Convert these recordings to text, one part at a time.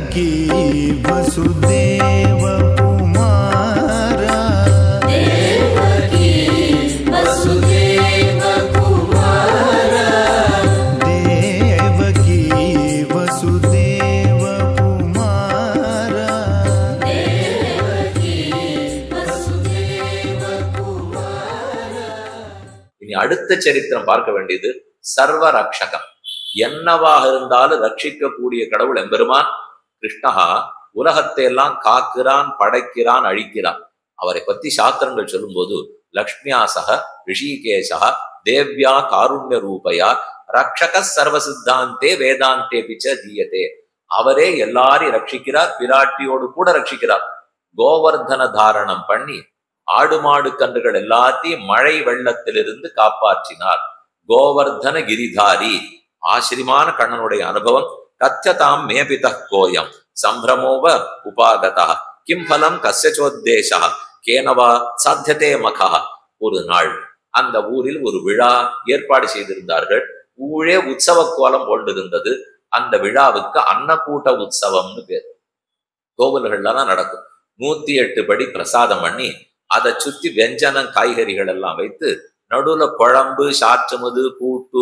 देवकी वसुदेव कुमारा देवकी वसुदेव कुमारा देवकी वसुदेव कुमारा देवकी वसुदेव कुमारा। இனி அடுத்த சரித்திரம் பார்க்க வேண்டியது சர்வ ரக்ஷகம். என்னவாக இருந்தாலும் ரட்சிக்கக்கூடிய கடவுள் எம்பெருமான் கிருஷ்ணஹா உலகத்தை எல்லாம் காக்கிறான், படைக்கிறான், அழிக்கிறான். அவரை பத்தி சாஸ்திரங்கள் சொல்லும் போது லக்ஷ்மியாசக ரிஷிகேசா தேவ்யா காருண்ய ரூபயா ரக்ஷக சர்வ சித்தாந்தே வேதாந்தே பிச்ச தீயதே. அவரே எல்லாரையும் ரட்சிக்கிறார், பிராட்டியோடு கூட ரட்சிக்கிறார். கோவர்தன தாரணம் பண்ணி ஆடு மாடு கன்றுகள் எல்லாத்தையும் மழை வெள்ளத்திலிருந்து காப்பாற்றினார். கோவர்தன கிரிதாரி ஆச்சரியமான கண்ணனுடைய அனுபவம். கச்சதாம் மேபித கோயம் சம்பிரமோவ உபாகதா கிம் பலம் கஸ்யச்சோத்தேசா கேனவா சாத்தியதே மகா. ஒரு நாள் அந்த ஊரில் ஒரு விழா ஏற்பாடு செய்திருந்தார்கள். ஊழே உற்சவ கோலம் போன்றிருந்தது. அந்த விழாவுக்கு அன்னக்கூட்ட உற்சவம்னு பேர். கோவில்கள்லாம் நடக்கும். 108 படி பிரசாதம் பண்ணி அதை சுத்தி வெஞ்சனம் காய்கறிகள் எல்லாம் வைத்து நடுவுல குழம்பு, சாற்றுமுது, கூட்டு,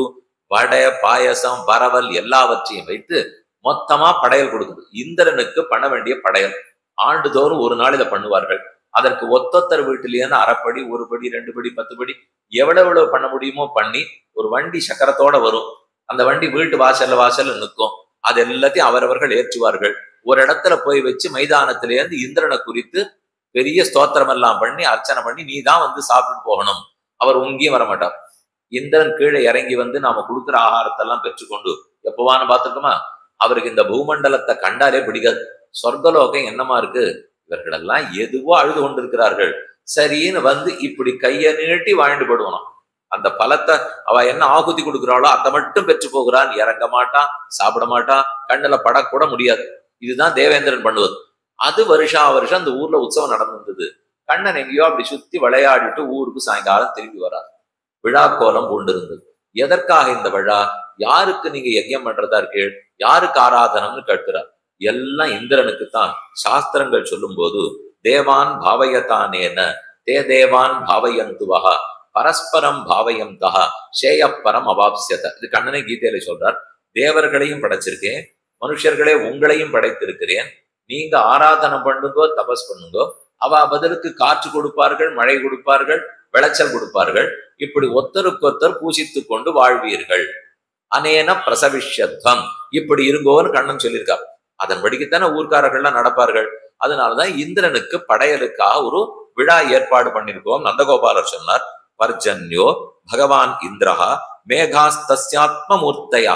வடை, பாயசம், வரவல் எல்லாவற்றையும் வைத்து மொத்தமா படையல் கொடுக்குது. இந்திரனுக்கு பண்ண வேண்டிய படையல் ஆண்டுதோறும் ஒரு நாள் இதை பண்ணுவார்கள். அதற்கு ஒத்தொத்தர் வீட்டிலேன்னு அரைப்படி, 1 படி, 2 படி, 10 படி எவ்வளவு பண்ண முடியுமோ பண்ணி ஒரு வண்டி சக்கரத்தோட வரும். அந்த வண்டி வீட்டு வாசல்ல நிற்கும். அது எல்லாத்தையும் அவரவர்கள் ஏற்றுவார்கள். ஒரு இடத்துல போய் வச்சு மைதானத்திலேருந்து இந்திரனை குறித்து பெரிய ஸ்தோத்திரம் எல்லாம் பண்ணி அர்ச்சனை பண்ணி நீ தான் வந்து சாப்பிட்டு போகணும். அவர் உங்கேயும் வரமாட்டார். இந்திரன் கீழே இறங்கி வந்து நாம கொடுக்குற ஆகாரத்தை எல்லாம் பெற்றுக்கொண்டு எப்பவான்னு பார்த்துருக்கோமா? அவருக்கு இந்த பூமண்டலத்தை கண்டாலே பிடிக்காது. சொர்க்கலோகம் என்னமா இருக்கு, இவர்கள் எல்லாம் எதுவோ அழுது கொண்டிருக்கிறார்கள், சரின்னு வந்து இப்படி கையை நீட்டி வாழ்ந்து போடுவானாம். அந்த பலத்தை அவ என்ன ஆகுதி கொடுக்குறாளோ அதை மட்டும் பெற்று போகிறான். இறங்க மாட்டான், சாப்பிட மாட்டான், கண்ணுல படக்கூட முடியாது. இதுதான் தேவேந்திரன் பண்ணுவது. அது வருஷா வருஷம் அந்த ஊர்ல உற்சவம் நடந்திருந்தது. கண்ணன் எங்கேயோ அப்படி சுத்தி விளையாடிட்டு ஊருக்கு சாயங்காலம் திரும்பி வரார். விழா கோலம் கொண்டிருந்தது. எதற்காக இந்த விழா? யாருக்கு நீங்க யஜ்யம் பண்றதா இருக்கு, யாருக்கு ஆராதனம்னு கேட்கிறார். எல்லாம் இந்திரனுக்குத்தான். சாஸ்திரங்கள் சொல்லும் போது தேவான் பாவயத்தானேன தே தேவான் பாவயந்துவஹா பரஸ்பரம் பாவயந்தஹ சேயப்பரம் அவாப்ஸ்யத. இது கண்ணனை கீதையில சொல்றார். தேவர்களையும் படைச்சிருக்கேன், மனுஷர்களே உங்களையும் படைத்திருக்கிறேன். நீங்க ஆராதனை பண்ணுங்கோ, தபஸ் பண்ணுங்கோ. அவ பதிலுக்கு காற்று கொடுப்பார்கள், மழை கொடுப்பார்கள், விளைச்சல் கொடுப்பார்கள். இப்படி ஒத்தருக்கொத்தர் பூசித்து கொண்டு வாழ்வீர்கள். அனேன பிரசவிஷ்யத்வம். இப்படி இருங்கோன்னு கண்ணன் சொல்லியிருக்கார். அதன்படிக்குத்தானே ஊர்க்காரர்கள்லாம் நடப்பார்கள். அதனாலதான் இந்திரனுக்கு படையலுக்காக ஒரு விழா ஏற்பாடு பண்ணியிருக்கோம். நந்தகோபாலர் சொன்னார். பர்ஜன்யோ பகவான் இந்திரஹா மேகாஸ்தஸ்யாத்ம மூர்த்தையா.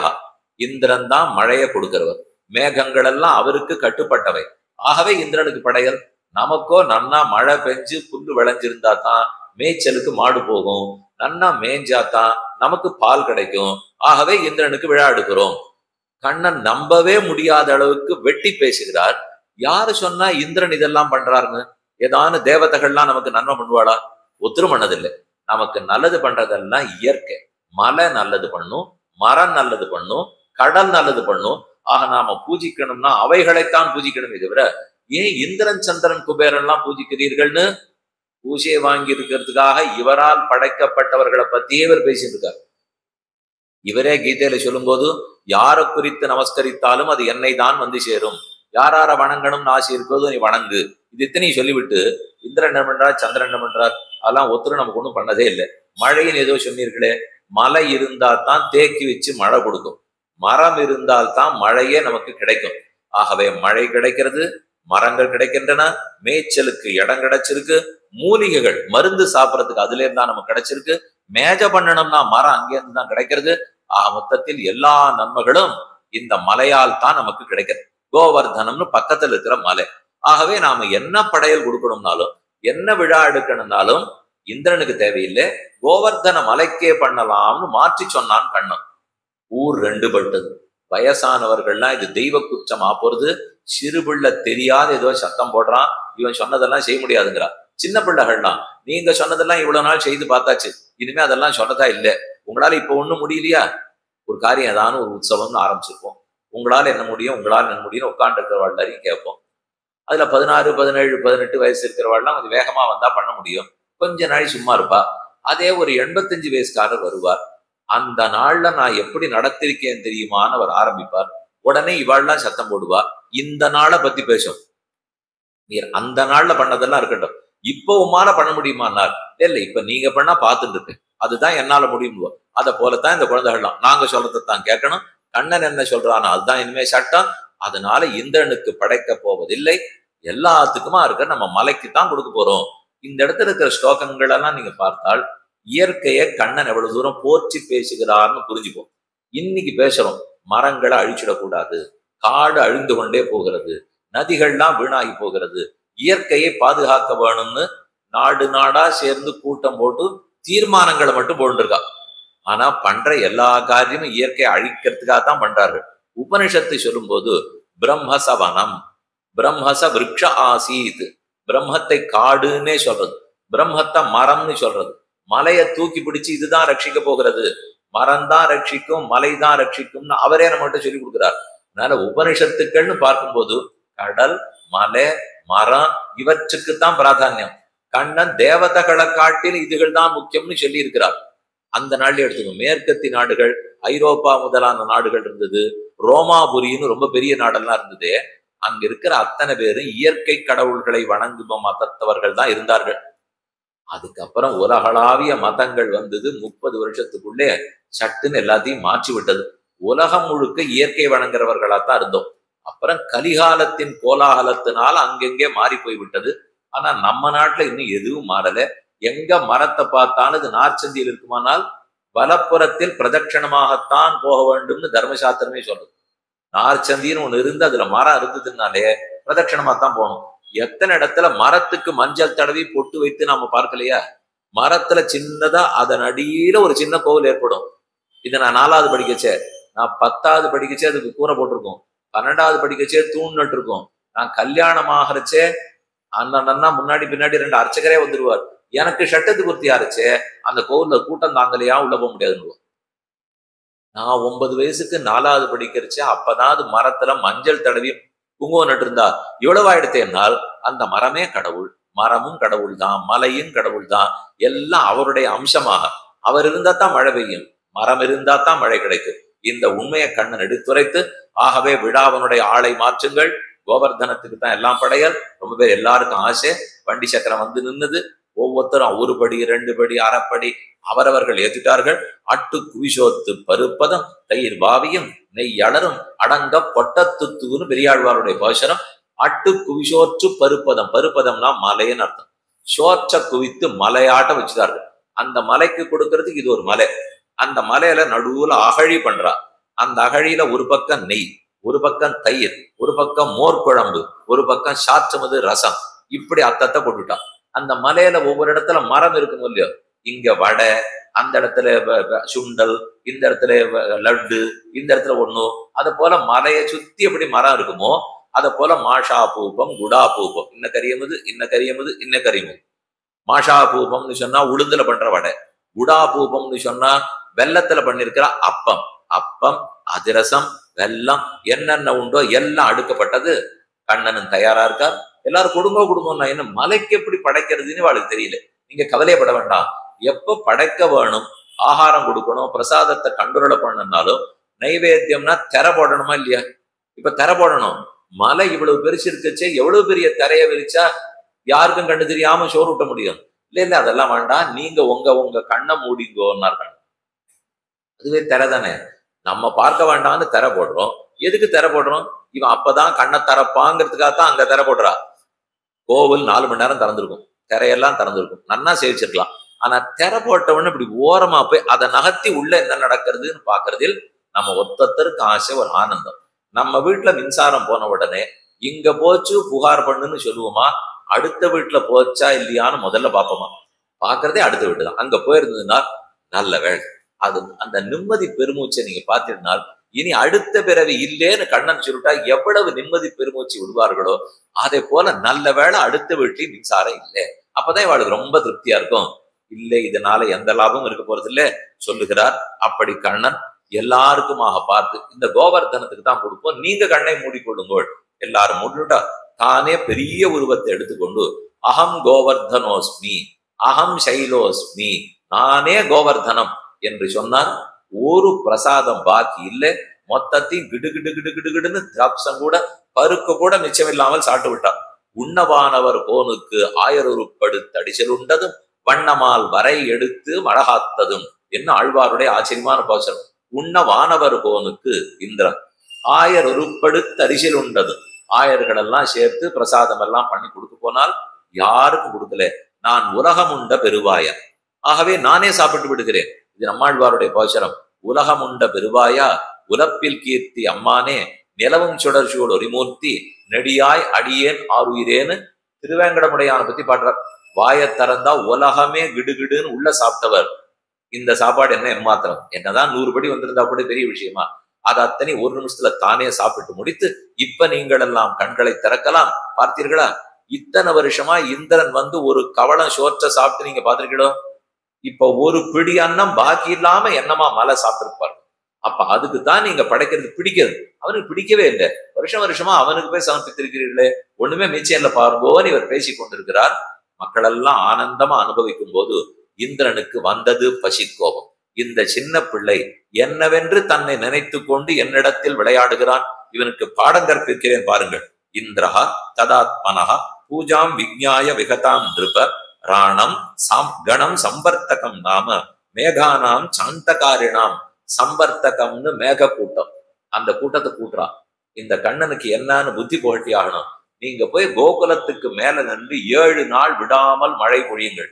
இந்திரன் தான் மழையை கொடுக்கிறவர். மேகங்கள் எல்லாம் அவருக்கு கட்டுப்பட்டவை. ஆகவே இந்திரனுக்கு படையல். நமக்கோ நன்னா மழை பெஞ்சு புல்லு விளைஞ்சிருந்தா தான் மேய்ச்சலுக்கு மாடு போகும், நன்னா மேய்ஞ்சாதான் நமக்கு பால் கிடைக்கும். ஆகவே இந்திரனுக்கு விழா எடுக்கிறோம். கண்ணன் நம்பவே முடியாத அளவுக்கு வெட்டி பேசுகிறார். யாரு சொன்னா இந்திரன் இதெல்லாம் பண்றாருன்னு? ஏதான தேவதைகள்லாம் நமக்கு நன்மை பண்ணுவாளா? ஒத்துரும் பண்ணதில்லை. நமக்கு நல்லது பண்றதெல்லாம் இயற்கை. மலை நல்லது பண்ணும், மரம் நல்லது பண்ணும், கடல் நல்லது பண்ணும். ஆக நாம பூஜிக்கணும்னா அவைகளைத்தான் பூஜிக்கணுமே தவிர ஏன் இந்திரன், சந்திரன், குபேரன்லாம் பூஜிக்கிறீர்கள்னு பூஜையை வாங்கி இருக்கிறதுக்காக இவரால் படைக்கப்பட்டவர்களை பத்தியே இவர் பேசிட்டு இருக்கார். இவரே கீதையில சொல்லும் போது யாரை குறித்து நமஸ்கரித்தாலும் அது என்னை தான் வந்து சேரும். யாரார வணங்கணும்னு ஆசை இருக்கிறதோ நீ வணங்கு. இது இத்தனையும் சொல்லிவிட்டு இந்திரன் என்ன பண்றார், சந்திரன் என்ன பண்றார், அதெல்லாம் ஒத்துரு நமக்கு ஒன்றும் பண்ணதே இல்லை. மழைன்னு ஏதோ சொன்னீர்களே, மலை இருந்தா தான் தேக்கி வச்சு மழை கொடுக்கும். மரம் இருந்தால் தான் மழையே நமக்கு கிடைக்கும். ஆகவே மழை கிடைக்கிறது, மரங்கள் கிடைக்கின்றன, மேய்ச்சலுக்கு இடம் கிடைச்சிருக்கு, மூலிகைகள் மருந்து சாப்பிடறதுக்கு அதுல இருந்தா நமக்கு கிடைச்சிருக்கு, மேஜ பண்ணணும்னா மரம் அங்கேருந்து தான் கிடைக்கிறது. ஆக மொத்தத்தில் எல்லா நன்மைகளும் இந்த மலையால் தான் நமக்கு கிடைக்கிறது. கோவர்தனம்னு பக்கத்துல இருக்கிற மலை. ஆகவே நாம என்ன படையல் கொடுக்கணும்னாலும் என்ன விழா எடுக்கணும்னாலும் இந்திரனுக்கு தேவையில்லை, கோவர்தன மலைக்கே பண்ணலாம்னு மாற்றி சொன்னான் கண்ணன். ஊர் 2 பட்டது. வயசானவர்கள்லாம் இது தெய்வ குற்றமா போறது. சிறு பிள்ளை தெரியாத ஏதோ சத்தம் போடுறான், இவன் சொன்னதெல்லாம் செய்ய முடியாதுங்கிறான். சின்ன பிள்ளைகள்லாம் நீங்க சொன்னதெல்லாம் இவ்வளவு நாள் செய்து பார்த்தாச்சு, இனிமே அதெல்லாம் சொன்னதா இல்லை, உங்களால இப்ப ஒண்ணும் முடியலையா? ஒரு காரியம் ஏதான ஒரு உற்சவம்னு ஆரம்பிச்சிருப்போம். உங்களால் என்ன முடியும், உங்களால் என்ன முடியும் உட்கார்ந்து இருக்கிறவாள் எல்லாரையும் கேட்போம். அதுல 16, 17, 18 வயசு இருக்கிறவாள்லாம் கொஞ்சம் வேகமா வந்தா பண்ண முடியும், கொஞ்ச நாள் சும்மா இருப்பா. அதே ஒரு 85 வயசுக்காரர் வருவார். அந்த நாள்ல நான் எப்படி நடத்திருக்கேன் தெரியுமான்னு அவர் ஆரம்பிப்பார். உடனே இவாள்லாம் சத்தம் போடுவா, இந்த நாளை பத்தி பேசும். நீர் அந்த நாள்ல பண்ணதெல்லாம் இருக்கட்டும், இப்போ உமால பண்ண முடியுமான்னார். இல்ல இப்ப நீங்க பண்ணா பார்த்துட்டு இருக்கு, அதுதான் என்னால முடியும். அதை போலத்தான் இந்த குழந்தைகள்லாம் நாங்க சொல்றதைத்தான் கேட்கணும். கண்ணன் என்ன சொல்றானோ அதுதான் இனிமே சட்டம். அதனால இந்திரனுக்கு படைக்க போவதில்லை, எல்லாத்துக்குமா இருக்க நம்ம மலைக்கு தான் கொடுக்க போறோம். இந்த இடத்துல இருக்கிற ஸ்லோகங்கள் எல்லாம் நீங்க பார்த்தால் இயற்கையை கண்ணன் எவ்வளவு தூரம் போற்றி பேசுகிறார்னு புரிஞ்சுப்போம். இன்னைக்கு பேசுறோம் மரங்களை அழிச்சிடக்கூடாது, காடு அழிந்து கொண்டே போகிறது, நதிகள்லாம் வீணாகி போகிறது, இயற்கையை பாதுகாக்க வேணும்னு நாடு நாடா சேர்ந்து கூட்டம் போட்டு தீர்மானங்களை மட்டும் போட்டுருக்கா. ஆனா பண்ற எல்லா காரியமும் இயற்கையை அழிக்கிறதுக்காக தான் பண்றார்கள். உபனிஷத்தை சொல்லும் போது பிரம்மச வனம், பிரம்மச விருட்ச ஆசீத், பிரம்மத்தை காடுன்னே சொல்றது, பிரம்மத்தை மரம்னு சொல்றது. மலையை தூக்கி பிடிச்சு இதுதான் ரட்சிக்க போகிறது, மரம் தான் ரட்சிக்கும், மலை தான் ரட்சிக்கும்னு அவரே நம்மகிட்ட சொல்லி கொடுக்குறார். அதனால உபனிஷத்துக்கள்னு பார்க்கும்போது கடல், மலை, மரம் இவற்றுக்குத்தான் பிராதானியம். கண்ணன் தேவதைகளை காட்டில் இதுகள் தான் முக்கியம்னு சொல்லி இருக்கிறார். அந்த நாள்ல எடுத்துக்கணும், மேற்கத்தி நாடுகள், ஐரோப்பா முதலான நாடுகள் இருந்தது, ரோமாபுரின்னு ரொம்ப பெரிய நாடெல்லாம் இருந்தது. அங்க இருக்கிற அத்தனை பேரும் இயற்கை கடவுள்களை வணங்கும் மதத்தவர்கள் தான் இருந்தார்கள். அதுக்கப்புறம் உலகளாவிய மதங்கள் வந்தது. 30 வருஷத்துக்குள்ளே சட்டுன்னு எல்லாத்தையும் மாற்றி விட்டது. உலகம் முழுக்க இயற்கை வணங்குறவர்களாத்தான் இருந்தோம். அப்புறம் கலிகாலத்தின் கோலாகலத்தினால் அங்கெங்கே மாறி போய்விட்டது. ஆனா நம்ம நாட்டுல இன்னும் எதுவும் மாறல. எங்க மரத்தை பார்த்தாலும் இது நார்ச்சந்தியில் இருக்குமானால் வலப்புறத்தில் பிரதட்சணமாகத்தான் போக வேண்டும்னு தர்மசாஸ்திரமே சொல்றது. நார்ச்சந்தின்னு ஒண்ணு இருந்து அதுல மரம் இருந்ததுனாலே பிரதட்சணமாத்தான் போகணும். எத்தனை இடத்துல மரத்துக்கு மஞ்சள் தடவி பொட்டு வைத்து நாம பார்க்கலையா? மரத்துல சின்னதா அதன் அடியில ஒரு சின்ன கோவில் ஏற்படும். இதை நான் 4வது படிக்கச்சே, நான் 10வது படிக்கச்சே அதுக்கு கூரை போட்டிருக்கோம், 12வது படிக்கச்சே தூண் நட்டு இருக்கோம். நான் கல்யாணம் ஆகிறச்சே அண்ணன்னா முன்னாடி பின்னாடி 2 அர்ச்சகரே வந்துருவார். எனக்கு ஷட்டத்து குர்த்தி ஆரச்சே அந்த கோவில்ல கூட்டம் தாங்கலையா உள்ள போக முடியாதுன்னு. நான் 9 வயசுக்கு 4வது படிக்கிறச்சே அப்பதான் அது மரத்துல மஞ்சள் தடவி குங்குமம் நட்டு இருந்தா எவ்வளவு ஆயிடுத்தேன்னால் அந்த மரமே கடவுள், மரமும் கடவுள் தான், மலையும் கடவுள் தான், எல்லாம் அவருடைய அம்சமாக. அவர் இருந்தா தான் மழை பெய்யும், மரம் இருந்தா தான் மழை கிடைக்கும். இந்த உண்மையை கண்ணன் எடுத்துரைத்து, ஆகவே விழாவனுடைய ஆளை மாற்றுங்கள், கோவர்தனத்துக்கு தான் எல்லாம் படையல். ரொம்ப பேர் எல்லாருக்கும் ஆசை. வண்டி சக்கரம் வந்து நின்னுது. ஒவ்வொருத்தரும் 1 படி 2 படி அரைப்படி அவரவர்கள் ஏற்றிட்டார்கள். அட்டு குவிசோத்து பருப்பதம் தயிர் பாவியும் நெய் அலரும் அடங்க பொட்டத்துத்துன்னு பெரியாழ்வாருடைய பாசனம். அட்டு குவிசோற்று பருப்பதம், பருப்பதம்னா மலைன்னு அர்த்தம். சோற்ற குவித்து மலையாட்ட வச்சுட்டார்கள். அந்த மலைக்கு கொடுக்கறதுக்கு இது ஒரு மலை. அந்த மலையில நடுவுல அகழி பண்றா. அந்த அகழியில ஒரு பக்கம் நெய், ஒரு பக்கம் தயிர், ஒரு பக்கம் மோர் குழம்பு, ஒரு பக்கம் சாச்சமது ரசம், இப்படி அத்தத்தை கொண்டுட்டான். அந்த மலையில ஒவ்வொரு இடத்துல மரம் இருக்கும் இல்லையோ, இங்க வடை, அந்த இடத்துல சுண்டல், இந்த இடத்துல லட்டு, இந்த இடத்துல ஒண்ணு. அது போல மலையை சுத்தி எப்படி மரம் இருக்குமோ அதை போல மாஷா பூபம் குடா பூபம், இன்ன கரியமுது இன்ன கரியமுது இன்ன கரியமுது. மாஷா பூபம்னு சொன்னா உளுந்துல பண்ற வடை, குடா பூபம்னு சொன்னா வெள்ளத்துல பண்ணிருக்கிற அப்பம். அப்பம், அதிரசம், வெல்லம், என்னென்ன உண்டோ எல்லாம் அடுக்கப்பட்டது. கண்ணனும் தயாரா இருக்கார். எல்லாரும் குடும்பம்னா என்ன, மலைக்கு எப்படி படைக்கிறதுன்னு அவளுக்கு தெரியல. நீங்க கவலையப்பட வேண்டாம். எப்ப படைக்க வேணும், ஆகாரம் கொடுக்கணும், பிரசாதத்தை கண்டுரலை பண்ணணும்னாலும் நைவேத்தியம்னா திரை போடணுமா இல்லையா? இப்ப திரை போடணும். மலை இவ்வளவு பெருசு இருக்கச்சே எவ்வளவு பெரிய திரைய விரிச்சா யாருக்கும் கண்டு தெரியாம சோறு விட்ட முடியும். இல்ல அதெல்லாம் வேண்டாம், நீங்க உங்க கண்ணை மூடிங்கோன்னாரு. அதுவே திரை தானே, நம்ம பார்க்க வேண்டாம்னு திரை போடுறோம். எதுக்கு திரை போடுறோம்? இவன் அப்பதான் கண்ணை திறப்பாங்கிறதுக்காகத்தான் அங்க திரை போடுறா. கோவில் 4 மணி நேரம் திறந்திருக்கும், திரையெல்லாம் திறந்திருக்கும், நன்னா சேவிச்சிருக்கலாம். ஆனா திரை போட்டவொன்னு இப்படி ஓரமா போய் அதை நகர்த்தி உள்ள என்ன நடக்கிறதுன்னு பாக்குறதில் நம்ம ஒத்தருக்கு ஆசை, ஒரு ஆனந்தம். நம்ம வீட்டுல மின்சாரம் போன உடனே இங்க போச்சு புகார் பண்ணுன்னு சொல்லுவோமா, அடுத்த வீட்டுல போச்சா இல்லையான்னு முதல்ல பார்ப்போமா? பாக்குறதே அடுத்த வீட்டு தான். அங்க போயிருந்ததுன்னா நல்ல வேலை. அது அந்த நிம்மதி பெருமூச்சை நீங்க பார்த்திருந்தால் இனி அடுத்த பிறவி இல்லேன்னு கண்ணன் சொல்லிட்டா எவ்வளவு நிம்மதி பெருமூச்சு விடுவார்களோ அதே போல நல்ல வேளை அடுத்த வீட்லயும் மின்சாரம் இல்லை. அப்பதான் இவாளுக்கு ரொம்ப திருப்தியா இருக்கும். இல்லை இதனால எந்த லாபமும் இருக்க போறது இல்லை சொல்லுகிறார். அப்படி கண்ணன் எல்லாருக்குமாக பார்த்து இந்த கோவர்தனத்துக்கு தான் கொடுப்போம், நீங்க கண்ணை மூடிக்கொள்ளுங்கள். எல்லாரும் மூடிட்டா தானே பெரிய உருவத்தை எடுத்துக்கொண்டு அகம் கோவர்தனோஸ்மி அகம் சைலோஸ்மி, நானே கோவர்தனம் என்று சொன்னார். ஒரு பிரசாதம் பாக்கி இல்லை, மொத்தத்தையும் கிடு கிடு கிடு கிடுகிடுன்னு திராப்சம் கூட பருக்கு கூட மிச்சமில்லாமல் சாப்பிட்டு விட்டார். உண்ணவானவர் கோனுக்கு ஆயருப்படுத்த அடிச்சல் உண்டதும் வண்ணமால் வரை எடுத்து மழகாத்ததும் என்ன ஆழ்வாருடைய ஆச்சரியமான பாசனம். உண்ணவானவர் கோனுக்கு இந்திரன் ஆயருப்படுத்த அரிசில் உண்டதும், ஆயர்கள் எல்லாம் சேர்த்து பிரசாதம் எல்லாம் பண்ணி கொடுக்க போனால் யாருக்கும் கொடுக்கல. நான் உலகம் உண்ட பெருவாயன், ஆகவே நானே சாப்பிட்டு விடுகிறேன். இது நம்மாழ்வாருடைய பாசனம். உலகம் உண்ட பெருவாயா உலப்பில் கீர்த்தி அம்மானே நிலவும் சுடர் சூடு ஒரிமூர்த்தி நெடியாய் அடியேன் ஆறுயிரேன்னு திருவேங்கடமுடையான பத்தி பாடுறார். வாயை திறந்தா உலகமே கிடுகிடுன்னு உள்ள சாப்பிட்டவர். இந்த சாப்பாடு என்ன ஏமாத்திரம், என்னதான் 100 படி வந்திருந்தா கூட பெரிய விஷயமா? அது அத்தனை ஒரு நிமிஷத்துல தானே சாப்பிட்டு முடித்து இப்ப நீங்கள் எல்லாம் கண்களை திறக்கலாம். பார்த்தீர்களா? இத்தனை வருஷமா இந்திரன் வந்து ஒரு கவளம் சோற்ற சாப்பிட்டு நீங்க பார்த்திருக்கீங்களோ? இப்ப ஒரு பிடி அன்னம் பாக்கி இல்லாம என்னமா மலை சாப்பிட்டிருப்பாரு. அப்ப அதுக்கு தான் நீங்க படைக்கிறது பிடிக்கிறது. அவனுக்கு பிடிக்கவே இல்லை. வருஷம் வருஷமா அவனுக்கு போய் சமர்ப்பித்திருக்கிறீர்களே, ஒண்ணுமே மிச்சம் இல்லை பாருங்கோன்னு இவர் பேசி கொண்டிருக்கிறார். மக்கள் எல்லாம் ஆனந்தமா அனுபவிக்கும் போது இந்திரனுக்கு வந்தது பசிக்கோபம். இந்த சின்ன பிள்ளை என்னவென்று தன்னை நினைத்து கொண்டு என்னிடத்தில் விளையாடுகிறான், இவனுக்கு பாடம் கற்பிக்கிறேன் பாருங்கள். இந்திரஹா ததாத்மனஹா பூஜாம் விஜ்ஞாய விகதாம் நிருப ராணம் கணம் சம்பர்த்தகம் நாம மேகானாம் சாந்தகாரிணாம். சம்பர்த்தகம்னு மேக கூட்டம், அந்த கூட்டத்தை கூட்டுறான். இந்த கண்ணனுக்கு என்னன்னு புத்தி புகட்டி ஆகணும். நீங்க போய் கோகுலத்துக்கு மேல நின்று 7 நாள் விடாமல் மழை பொழியுங்கள்.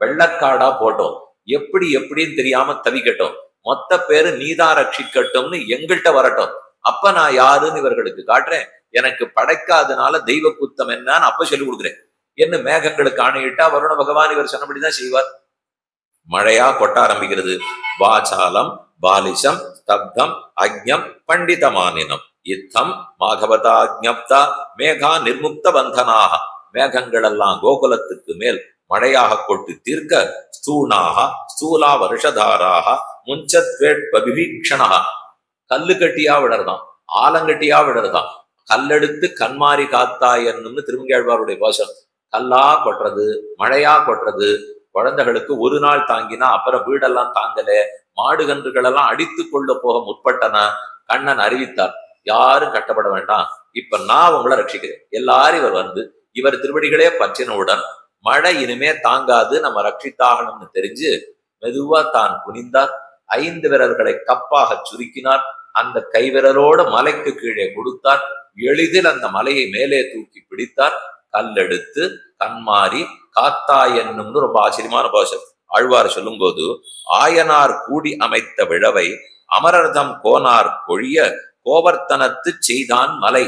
வெள்ளக்காடா போட்டோம், எப்படி எப்படின்னு தெரியாம தவிக்கட்டும், மொத்த பேரு நீதான் ரட்சிக்கட்டும்னு எங்கள்கிட்ட வரட்டும். அப்ப நான் யாருன்னு இவர்களுக்கு காட்டுறேன். எனக்கு படைக்காதனால தெய்வ குத்தம் என்னன்னு அப்ப சொல்லி கொடுக்குறேன். என்ன மேகங்களுக்கு ஆணையிட்டா வருண பகவான் இவர் சொன்னபடிதான் செய்வார். மழையா கொட்ட ஆரம்பிக்கிறது. வாசாலம் பாலிசம் ஸ்தப்தம் அக்ஞம் பண்டிதமானினம் யுத்தம் மாகவதா ஜப்தா மேகா நிர்முக்த பந்தனாக. மேகங்கள் எல்லாம் கோகுலத்துக்கு மேல் மழையாக கொட்டு தீர்க்க ஸ்தூணாக ஸ்தூலா வருஷதாராக முஞ்சத்வேட்பீக்ஷணா. கல்லு கட்டியா விடறதான், ஆலங்கட்டியா விடறதான். கல்லெடுத்து கண்மாரி காத்தாய் என்னும்னு திருமங்கேழ்வாருடைய பாசம். கல்லா கொட்டுறது, மழையா கொட்டுறது. குழந்தைகளுக்கு ஒரு நாள் தாங்கினா அப்புறம் வீடெல்லாம் தாங்கல, மாடு கன்றுகள் எல்லாம் அடித்து கொள்ள போக முற்பட்டன. கண்ணன் அறிவித்தார், யாரும் கட்டப்பட வேண்டாம், இப்ப நான் உங்களை ரட்சிக்கிறேன். எல்லாரும் இவர் வந்து இவர் திருவடிகளே பற்றினவுடன் மழை இனிமே தாங்காது, நம்ம ரட்சித்தாகணும்னு தெரிஞ்சு மெதுவா தான் குனிந்தார். 5 விரல்களை கப்பாக சுருக்கினார். அந்த கைவிரலோட மலைக்கு கீழே கொடுத்தார். எளிதில் அந்த மலையை மேலே தூக்கி பிடித்தார். கல்லெடுத்து கண்மாரி காத்தா என்னும்னு ரொம்ப ஆச்சரியமான பாஷம். ஆழ்வார் சொல்லும் போது, ஆயனார் கூடி அமைத்த விழவை அமரர்தம் கோனார் பொழிய கோவர்த்தனத்து செய்தான் மலை.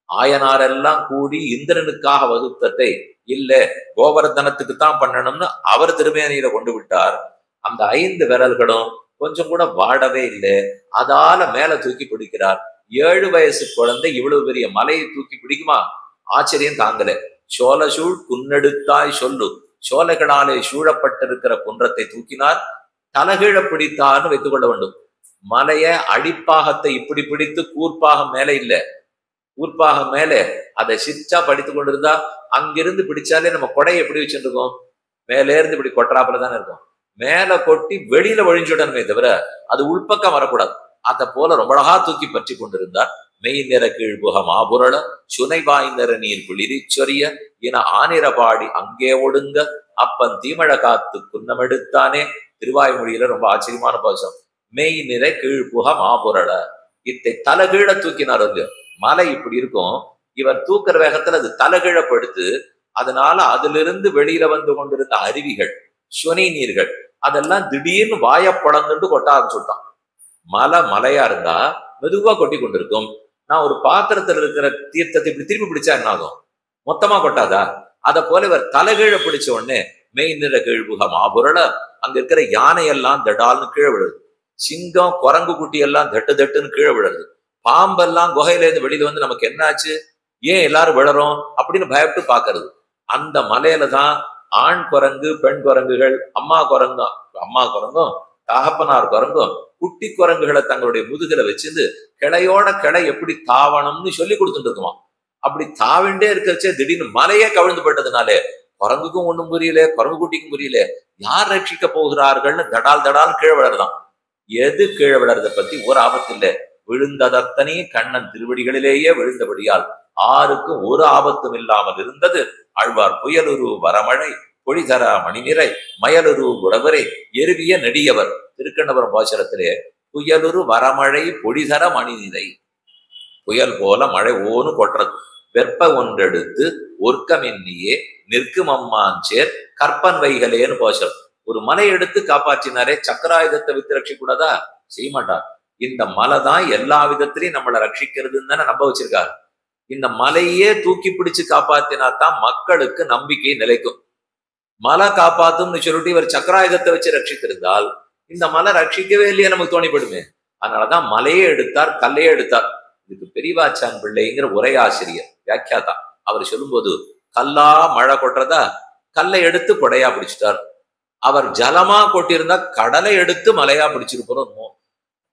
ஆயனாரெல்லாம் கூடி இந்திரனுக்காக வகுத்ததை இல்ல கோவர்தனத்துக்கு தான் பண்ணணும்னு அவர் திருமேனியில கொண்டு விட்டார். அந்த 5 விரல்களும் கொஞ்சம் கூட வாடவே இல்லை. அதால மேல தூக்கி பிடிக்கிறார். 7 வயசு குழந்தை இவ்வளவு பெரிய மலையை தூக்கி பிடிக்குமா? ஆச்சரியம் தாங்கல. சோழசூழ் குன்னெடுத்தாய் சொல்லு. சோலைகளாலே சூழப்பட்டிருக்கிற குன்றத்தை தூக்கினார். தலகீழ பிடித்தார்னு வைத்துக் கொள்ள வேண்டும். மலைய அடிப்பாகத்தை இப்படி பிடித்து கூர்ப்பாகம் மேல இல்ல, கூர்ப்பாகம் மேல அதை சிச்சா படித்து கொண்டிருந்தா அங்கிருந்து பிடிச்சாலே நம்ம கொடையை எப்படி வச்சுருக்கோம், மேலே இருந்து இப்படி கொட்டுறாப்புல தானே இருக்கும். மேல கொட்டி வெளியில ஒழிஞ்சுடனுமே தவிர அது உள்பக்கம் வரக்கூடாது. அத போல ரொம்ப அழகா தூக்கி பற்றி கொண்டிருந்தார். மெய் நிற கீழ்புகம் ஆபுரள சுனை வாய்ந்தர நீர் குளிரி சொரிய என ஆனிரபாடி அங்கே ஒடுங்க அப்பன் தீமழ காத்து குன்னமெடுத்தானே. திருவாய்மொழியில ரொம்ப ஆச்சரியமான பாசம். மெய் நிற கீழ்புகம் ஆபுரள, இத்தை தலகீழ தூக்கினார். வந்து மலை இப்படி இருக்கும், இவர் தூக்குற வேகத்துல அது தலகீழப்படுத்து. அதனால அதிலிருந்து வெளியில வந்து கொண்டிருந்த அருவிகள் சுனை நீர்கள் அதெல்லாம் திடீர்னு வாய பொழந்துட்டு கொட்ட ஆரம்பிச்சுட்டான். மலையா இருந்தா மெதுவா கொட்டி கொண்டிருக்கும். நான் ஒரு பாத்திரத்துல இருக்கிற தீர்த்தத்தை இப்படி திருப்பி பிடிச்சா என்ன ஆகும்? மொத்தமா கொட்டாதா? அத போல இவர் தலைகீழ பிடிச்ச உடனே மெய் நிற கீழ்புகம் ஆபுரள அங்க இருக்கிற யானையெல்லாம் தடால்னு கீழே விழுது. சிங்கம் குரங்கு குட்டி எல்லாம் தட்டு தட்டுன்னு கீழே விழுது. பாம்பெல்லாம் குகையில இருந்து வெளியில வந்து நமக்கு என்னாச்சு, ஏன் எல்லாரும் விழறோம் அப்படின்னு பயப்பட்டு பாக்குறது. அந்த மலையில தான் ஆண் குரங்கு பெண் குரங்குகள் அம்மா குரங்கும் தகப்பனார் குரங்கும் குட்டி குரங்குகளை தங்களுடைய முதுகுல வச்சிருந்து கிளையோட கிளை எப்படி தாவணும்னு சொல்லி கொடுத்துட்டு இருக்குமா. அப்படி தாவிண்டே இருக்கச்சே திடீர்னு மலையே கவிழ்ந்து பட்டதுனாலே குரங்குக்கும் ஒண்ணும் புரியல, குரங்கு குட்டிக்கும் புரியல, யார் ரட்சிக்க போகிறார்கள்னு தடால் தடால் கீழே விழறதான். எது கீழே விழறதை பத்தி ஒரு ஆபத்து இல்லை. விழுந்ததத்தனே கண்ணன் திருவடிகளிலேயே விழுந்தபடியால் ஆருக்கும் ஒரு ஆபத்தும் இல்லாமல் இருந்தது. ஆழ்வார் புயலுரு வரமழை பொழிதர மணிநிறை மயலுரு குடவரை எருவிய நெடியவர். திருக்கண்ணபுரம் பாசுரத்திலே புயலுரு வரமழை பொழிதர மணிநிறை, புயல் போல மழை ஓன்னு கொட்டுறது. வெப்ப ஒன்றெடுத்து ஒர்க்கமென்னியே நிற்கும் அம்மாஞ்சேர் கற்பன் வைகலேன்னு பாசுரம். ஒரு மலை எடுத்து காப்பாற்றினாரே, சக்கராயுதத்தை வித்து ரட்சிக்க கூடாதா? செய்ய மாட்டார். இந்த மலை தான் எல்லா விதத்திலையும் நம்மளை ரட்சிக்கிறதுன்னு தானே நம்ப வச்சிருக்காரு. இந்த மலையே தூக்கி பிடிச்சு காப்பாத்தினா தான் மக்களுக்கு நம்பிக்கை நிலைக்கும். மலை காப்பாத்தும்னு சொல்லிட்டு இவர் சக்கராயுதத்தை வச்சு ரட்சித்திருந்தால் இந்த மலை ரட்சிக்கவே இல்லையே நமக்கு தோணிப்படுமே. அதனாலதான் மலையே எடுத்தார், கல்லையே எடுத்தார். இதுக்கு பெரியவாச்சான் பிள்ளைங்கிற உரையாசிரியர் வியாக்கியாதா அவர் சொல்லும்போது, கல்லா மழை கொட்டுறதா, கல்லை எடுத்து கொடையா பிடிச்சிட்டார். அவர் ஜலமா கொட்டியிருந்தா கடலை எடுத்து மலையா பிடிச்சிருப்போம்.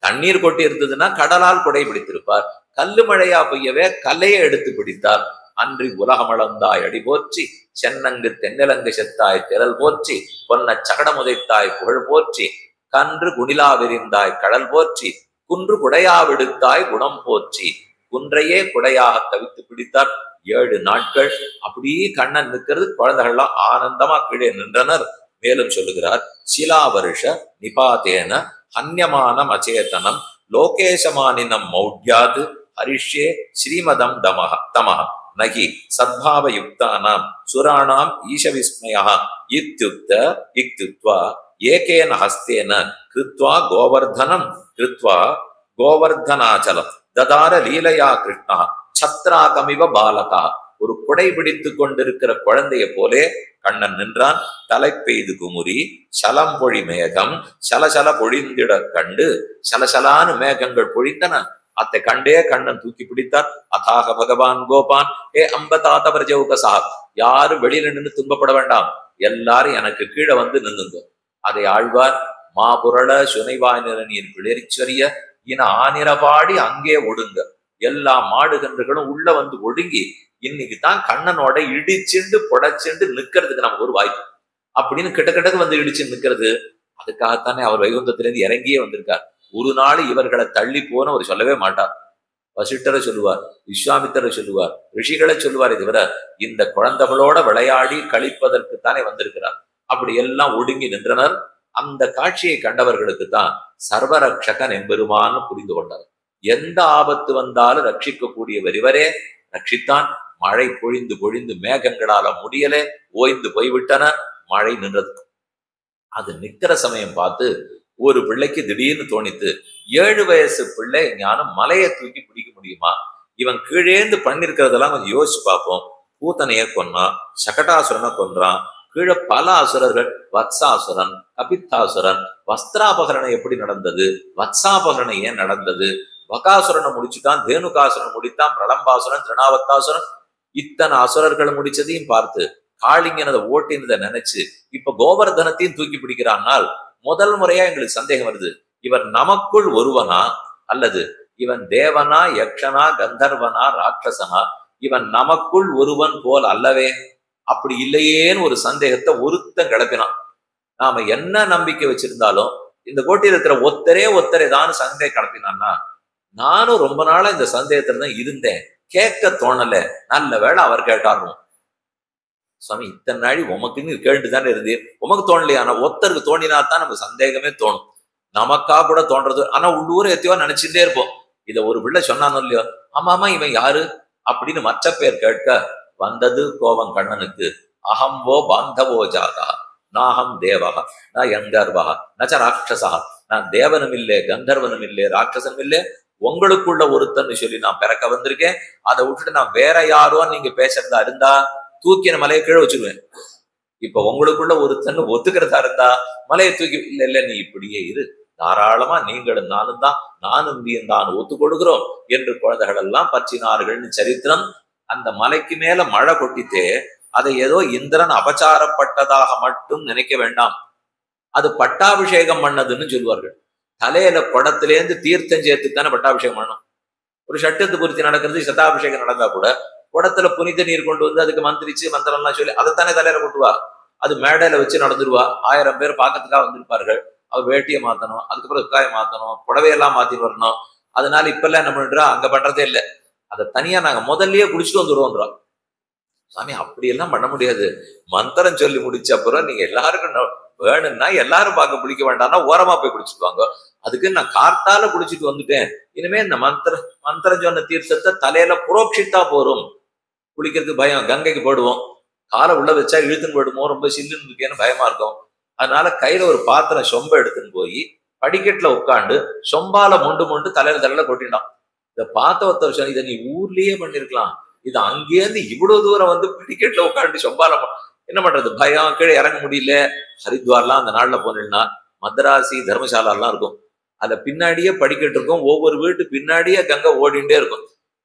தண்ணீர் கொட்டி இருந்ததுன்னா கடலால் கொடை பிடித்திருப்பார். கல்லு மழையா பெய்யவே கல்லையை எடுத்து பிடித்தார். அன்றி உலகமளந்தாய் அடி போற்றி, சென்னங்கு தென்னலங்கு செத்தாய் திரள் போற்றி, பொன்ன சகடமுதைத்தாய் புகழ் போற்றி, கன்று குணிலா விரிந்தாய் கடல் போற்றி, குன்று குடையா விடுத்தாய் குணம் போற்றி. குன்றையே குடையாக கவித்து பிடித்தார். 7 நாட்கள் அப்படியே கண்ணன் நிற்கிறது. குழந்தைகள்லாம் ஆனந்தமா கீழே நின்றனர். மேலும் சொல்லுகிறார், சிலா வருஷ நிபாதேன ஹன்யமானம் அச்சேதனம் லோகேசமானினம் மௌட்யாது ஹரிஷ்யே ஸ்ரீமதம் தமஹ நகி சத்பாவயுக்தானாம் சுராணாம் ஈஷவிஸ்மயः இத்யுக்த்வா ஏகேன ஹஸ்தேன கிருத்வா கோவர்தனம் கிருத்வா கோவர்தனாச்சலம் ததார லீலையா கிருஷ்ணா சத்ராகமிவ பாலகா. ஒரு குடை பிடித்து கொண்டிருக்கிற குழந்தைய போலே கண்ணன் நின்றான். தலை பெய்து குமுறி சலம் பொழி மேகம் சலசல பொழிந்திட கண்டு, சலசலான மேகங்கள் பொழிந்தன. அத்தை கண்டே கண்ணன் தூக்கி பிடித்தார். அதாக பகவான் கோபான் ஏ அம்பதாத பிரஜௌகசா, யாரும் வெளியில நின்று துன்பப்பட வேண்டாம், எல்லாரும் எனக்கு கீழே வந்து நின்னுங்க. அதை ஆழ்வார் மாபுரள சுனைவாய் நிறனியின் பிளரிச்சொரிய இன ஆனிரபாடி அங்கே ஒடுங்க. எல்லா மாடுகன்றுகளும் உள்ள வந்து ஒடுங்கி இன்னைக்கு தான் கண்ணனோட இடிச்சுண்டு புடைச்சுண்டு நிக்கிறதுக்கு நமக்கு ஒரு வாய்ப்பு அப்படின்னு கிட்டக்கிட்டக்கு வந்து இடிச்சு நிக்கிறது. அதுக்காகத்தானே அவர் வைகுந்தத்திலிருந்து இறங்கியே வந்திருக்கார். ஒரு நாள் இவர்களை தள்ளி போன அவர் சொல்லவே மாட்டார். வசிட்டரை சொல்லுவார், விஸ்வாமித்தரை சொல்லுவார், ரிஷிகளை சொல்லுவார். தவிர இந்த குழந்தைகளோட விளையாடி கழிப்பதற்குத்தானே வந்திருக்கிறார். அப்படி எல்லாம் ஒடுங்கி நின்றனர். அந்த காட்சியை கண்டவர்களுக்கு தான் சர்வரக்ஷகன் எம்பெருமான்னு புரிந்து கொண்டார். எந்த ஆபத்து வந்தாலும் ரட்சிக்கக்கூடியவர் இவரே. ரட்சித்தான். மழை பொழிந்து பொழிந்து மேகங்களால முடியல, ஓய்ந்து போய்விட்டன. மழை நின்றது. அது நிக்கிற சமயம் பார்த்து ஒரு பிள்ளைக்கு திடீர்னு தோணித்து, 7 வயசு பிள்ளை ஞானம் மலையை தூக்கி பிடிக்க முடியுமா? இவன் கீழேந்து பண்ணிருக்கிறதெல்லாம் கொஞ்சம் யோசிச்சு பார்ப்போம். பூத்தனைய கொன்னான், சகடாசுரனை கொன்றான், கீழே பல அசுரர்கள், வத்சாசுரன், கபித்தாசுரன், வஸ்திராபகரணை எப்படி நடந்தது, வத்சாபகரணை ஏன் நடந்தது, வகாசுரனை முடிச்சுட்டான், தேனுகாசுரன் முடித்தான், பிரளம்பாசுரன், திருநாவத்தாசுரன், இத்தனை அசுரர்களை முடிச்சதையும் பார்த்து காளிங்கனதை ஓட்டினதை நினைச்சு இப்ப கோவர்தனத்தையும் தூக்கி பிடிக்கிறான்னால் முதல் முறையா எங்களுக்கு சந்தேகம் வருது. இவர் நமக்குள் ஒருவனா அல்லது இவன் தேவனா, யக்ஷனா, கந்தர்வனா, ராட்சசனா? இவன் நமக்குள் ஒருவன் போல் அல்லவே. அப்படி இல்லையேன்னு ஒரு சந்தேகத்தை ஒருத்தன் கிளப்பினான். நாம என்ன நம்பிக்கை வச்சிருந்தாலும் இந்த கோட்டியில் இருக்கிற ஒத்தரே தான் சந்தேகம் கிளப்பினான்னா, நானும் ரொம்ப நாளா இந்த சந்தேகத்துல தான் இருந்தேன், கேட்க தோணல. நல்ல வேளை அவர் கேட்டாரும். சுவாமி, இத்தனை நாளி உமக்குன்னு கேட்டுதானே இருந்தீர், உமக்கு தோணலையா? ஆனா ஒருத்தருக்கு தோணினாத்தான் நம்ம சந்தேகமே தோணும். நமக்கா கூட தோன்றது. ஆனா உள்ளூர எத்தையோ நினைச்சுட்டே இருப்போம். இத ஒரு பிள்ளை சொன்னானோ இல்லையோ, ஆமாமா இவன் யாரு அப்படின்னு மற்ற பேர் கேட்க வந்தது கோபம் கண்ணனுக்கு. அகம்போ பாந்தவோ ஜாதா நாகம் தேவகா நான் கந்தர்வா நச்ச ராட்சசா. நான் தேவனும் இல்லை, கந்தர்வனும் இல்லை, ராட்சசனும் இல்லை, உங்களுக்குள்ள ஒருத்தன்னு சொல்லி நான் பிறக்க வந்திருக்கேன். அதை விட்டுட்டு நான் வேற யாரோ நீங்க பேசுறதா இருந்தா தூக்கி மலையை கீழே வச்சுக்குவேன். இப்ப உங்களுக்குள்ள ஒருத்தன்னு ஒத்துக்கிறதா இருந்தா மலையை தூக்கி, இல்ல நீ இப்படியே இரு, தாராளமா நீங்களும் நானும் தான், நானும் நீயும் தான் ஒத்து கொடுக்கிறோம் என்று குழந்தைகள் எல்லாம் பற்றினார்கள்னு சரித்திரம். அந்த மலைக்கு மேல மழை கொட்டித்தே அதை ஏதோ இந்திரன் அபச்சாரப்பட்டதாக மட்டும் நினைக்க வேண்டாம். அது பட்டாபிஷேகம் பண்ணதுன்னு சொல்லுவார்கள். தலையில குடத்திலேருந்து தீர்த்தம் சேர்த்து தானே பட்டாபிஷேகம் பண்ணணும். ஒரு சட்டத்து பூர்த்தி நடக்கிறது சதாபிஷேகம் நடந்தா கூட குடத்துல புனித நீர் கொண்டு வந்து அதுக்கு மந்திரிச்சு மந்திரம்லாம் சொல்லி அதைத்தானே தலையில கொட்டுவா. அது மேடையில வச்சு நடந்துருவா. 1000 பேர் பார்க்கறதுக்காக வந்திருப்பார்கள். அவர் வேட்டியை மாத்தணும், அதுக்கப்புறம் காயை மாத்தணும், புடவையெல்லாம் மாத்திட்டு வரணும். அதனால இப்பெல்லாம் என்ன பண்றா, அங்க பண்றதே இல்லை. அதை தனியா நாங்க முதல்லயே குடிச்சிட்டு வந்துடுவோன்றோம். சாமி அப்படியெல்லாம் பண்ண முடியாது. மந்திரம் சொல்லி முடிச்ச அப்புறம் நீங்க எல்லாருக்கும் வேணும்னா எல்லாரும் பார்க்க பிடிக்க வேண்டாம்னா ஓரமா போய் குடிச்சிட்டு வாங்க. அதுக்கு நான் கார்த்தால குடிச்சிட்டு வந்துட்டேன். இனிமே இந்த மந்திரம் சொன்ன தீர்த்தத்தை தலையில புரோட்சித்தா போறோம். குளிக்கிறதுக்கு பயம், கங்கைக்கு போடுவோம், காலை உள்ள வச்சா இழுத்துன்னு போயிடுமோ, ரொம்ப சில்லுன்னு இருக்கேன்னு பயமா இருக்கும். அதனால கையில ஒரு பாத்திரம் சொம்ப எடுத்துன்னு போய் படிக்கட்டுல உட்காந்து சொம்பால மொண்டு தலையில கொட்டினான். இதை பார்த்த ஒருத்தர் சொன்ன, இதை நீ ஊர்லயே பண்ணிருக்கலாம், இது அங்கேருந்து இவ்வளவு தூரம் வந்து படிக்கட்டுல உட்காந்து சொம்பால என்ன பண்றது, பயம், கீழே இறங்க முடியல. ஹரித்வார்லாம் அந்த நாள்ல போனீங்கன்னா மதராசி தர்மசாலாலாம் இருக்கும். அதுல பின்னாடியே படிக்கட்டு இருக்கும். ஒவ்வொரு வீட்டு பின்னாடியே கங்கை ஓடிண்டே இருக்கும்.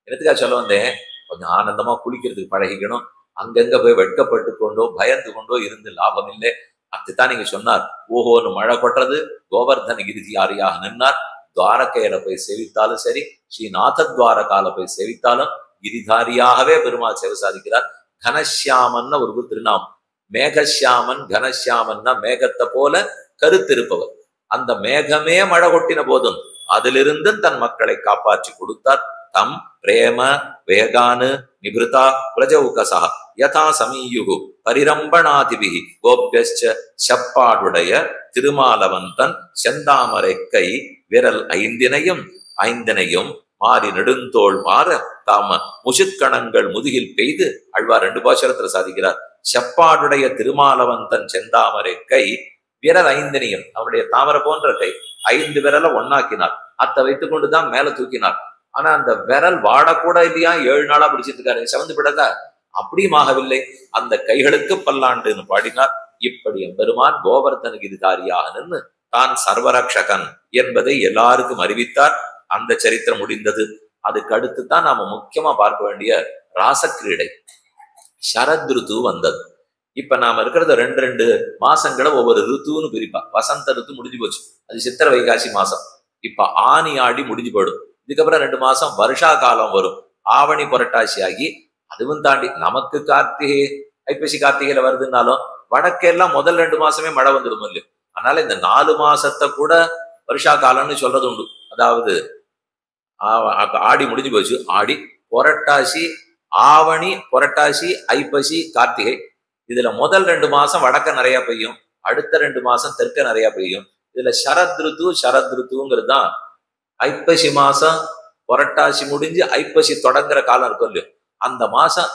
என்னத்துக்காக சொல்ல வந்தேன், கொஞ்சம் ஆனந்தமா குளிக்கிறதுக்கு பழகிக்கணும். அங்கங்க போய் வெட்கப்பட்டு கொண்டோ பயந்து கொண்டோ இருந்து லாபம் இல்லை. அதுதான் நீங்க சொன்னார். ஓஹோன்னு மழை கொட்டுறது, கோவர்தன கிரிதியாரியாக நின்னார். துவாரகையில போய் சேவித்தாலும் சரி, ஸ்ரீநாத துவாரகால போய் சேவித்தாலும் கிரிதாரியாகவே பெருமாள் சேவை சாதிக்கிறார். கனசியாமன் ஒரு திருநாமம். மேகசியாமன், கனசியாமன்னா மேகத்தை போல கருத்திருப்பவர். அந்த மேகமே மழை கொட்டின போதும் அதிலிருந்து தன் மக்களை காப்பாற்றி கொடுத்தார். தம் பிரேம வேகானு நிபிருதா பிரஜௌகசா யதா சமீயுகு பரிரம்பணாதிபிகி கோப்யஸ்ச செப்பாடுடைய திருமாலவந்தன் செந்தாமரை கை விரல் ஐந்தினையும் மாறி நெடுந்தோள் மாற தாம முசுக்கணங்கள் முதுகில் பெய்து ஆழ்வார் 2 பாசுரத்துல சாதிக்கிறார். செப்பாடுடைய திருமாலவந்தன் செந்தாமரை கை விரல் 5 அவனுடைய தாமரை போன்ற கை 5 விரலை ஒன்னாக்கினார். அத்தை வைத்துக் கொண்டுதான் மேல தூக்கினார். ஆனா அந்த விரல் வாடக்கூட இல்லையா, 7 நாளா பிடிச்சிட்டு இருக்காரு, செவந்து விடதா, அப்படியும் ஆகவில்லை. அந்த கைகளுக்கு பல்லாண்டுன்னு பாடினார். இப்படி எம்பெருமான் கோவர்தன கிரிதாரியாக நின்று தான் சர்வரக்ஷகன் என்பதை எல்லாருக்கும் அறிவித்தார். அந்த சரித்திரம் முடிந்தது. அதுக்கு அடுத்து தான் நாம முக்கியமா பார்க்க வேண்டிய ராசக்கிரீடை, சரத் ருத்து வந்தது. இப்ப நாம இருக்கிறத 2 மாசங்களை ஒவ்வொரு ருத்துன்னு பிரிப்பா. வசந்த ருத்து முடிஞ்சு போச்சு, அது சித்திரை வைகாசி மாசம். இப்ப ஆனி ஆடி முடிஞ்சு போயிடும். இதுக்கப்புறம் 2 மாசம் வருஷா காலம் வரும். ஆவணி புரட்டாசி ஆகி அதுவும் தாண்டி நமக்கு கார்த்திகை ஐப்பசி கார்த்திகையில வருதுன்னாலும் வடக்கெல்லாம் முதல் 2 மாசமே மழை வந்துடும் இல்லையோ. அதனால இந்த 4 மாசத்தை கூட வருஷா காலம்னு சொல்றது உண்டு. அதாவது ஆடி முடிஞ்சு போச்சு, ஆடி புரட்டாசி ஆவணி புரட்டாசி ஐப்பசி கார்த்திகை. இதுல முதல் 2 மாசம் வடக்க நிறைய பெய்யும், அடுத்த 2 மாசம் தெற்க நிறைய பெய்யும். இதுல சரத் ருத்துங்கிறது தான் ஐப்பசி மாசம் புரட்டாசி முடிஞ்சு ஐப்பசி தொடங்குற காலம் இருக்கும் இல்லையோ. அந்த மாசம்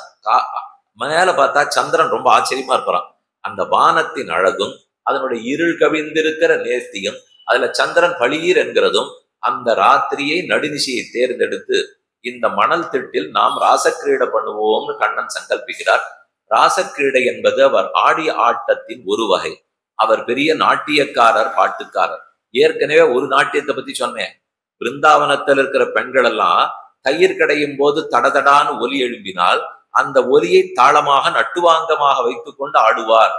மேல பார்த்தா சந்திரன் ரொம்ப ஆச்சரியமா இருப்பான். அந்த வானத்தின் அழகும் அதனுடைய இருள் கவிந்திருக்கிற நேர்த்தியும் அதுல சந்திரன் பளீர் என்கிறதும் அந்த ராத்திரியை நடுநிசையை தேர்ந்தெடுத்து இந்த மணல் திட்டில் நாம் ராசக்கிரீடை பண்ணுவோம்னு கண்ணன் சங்கல்பிக்கிறார். ராசக்கிரீடை என்பது அவர் ஆடிய ஆட்டத்தின் ஒரு வகை. அவர் பெரிய நாட்டியக்காரர், பாட்டுக்காரர். ஏற்கனவே ஒரு நாட்டியத்தை பத்தி சொன்னேன். பிருந்தாவனத்தில் இருக்கிற பெண்கள் எல்லாம் தயிர் கடையும் போது தடதடான்னு ஒலி எழும்பினால் அந்த ஒலியை தாளமாக நட்டுவாங்கமாக வைத்துக் கொண்டு ஆடுவார்.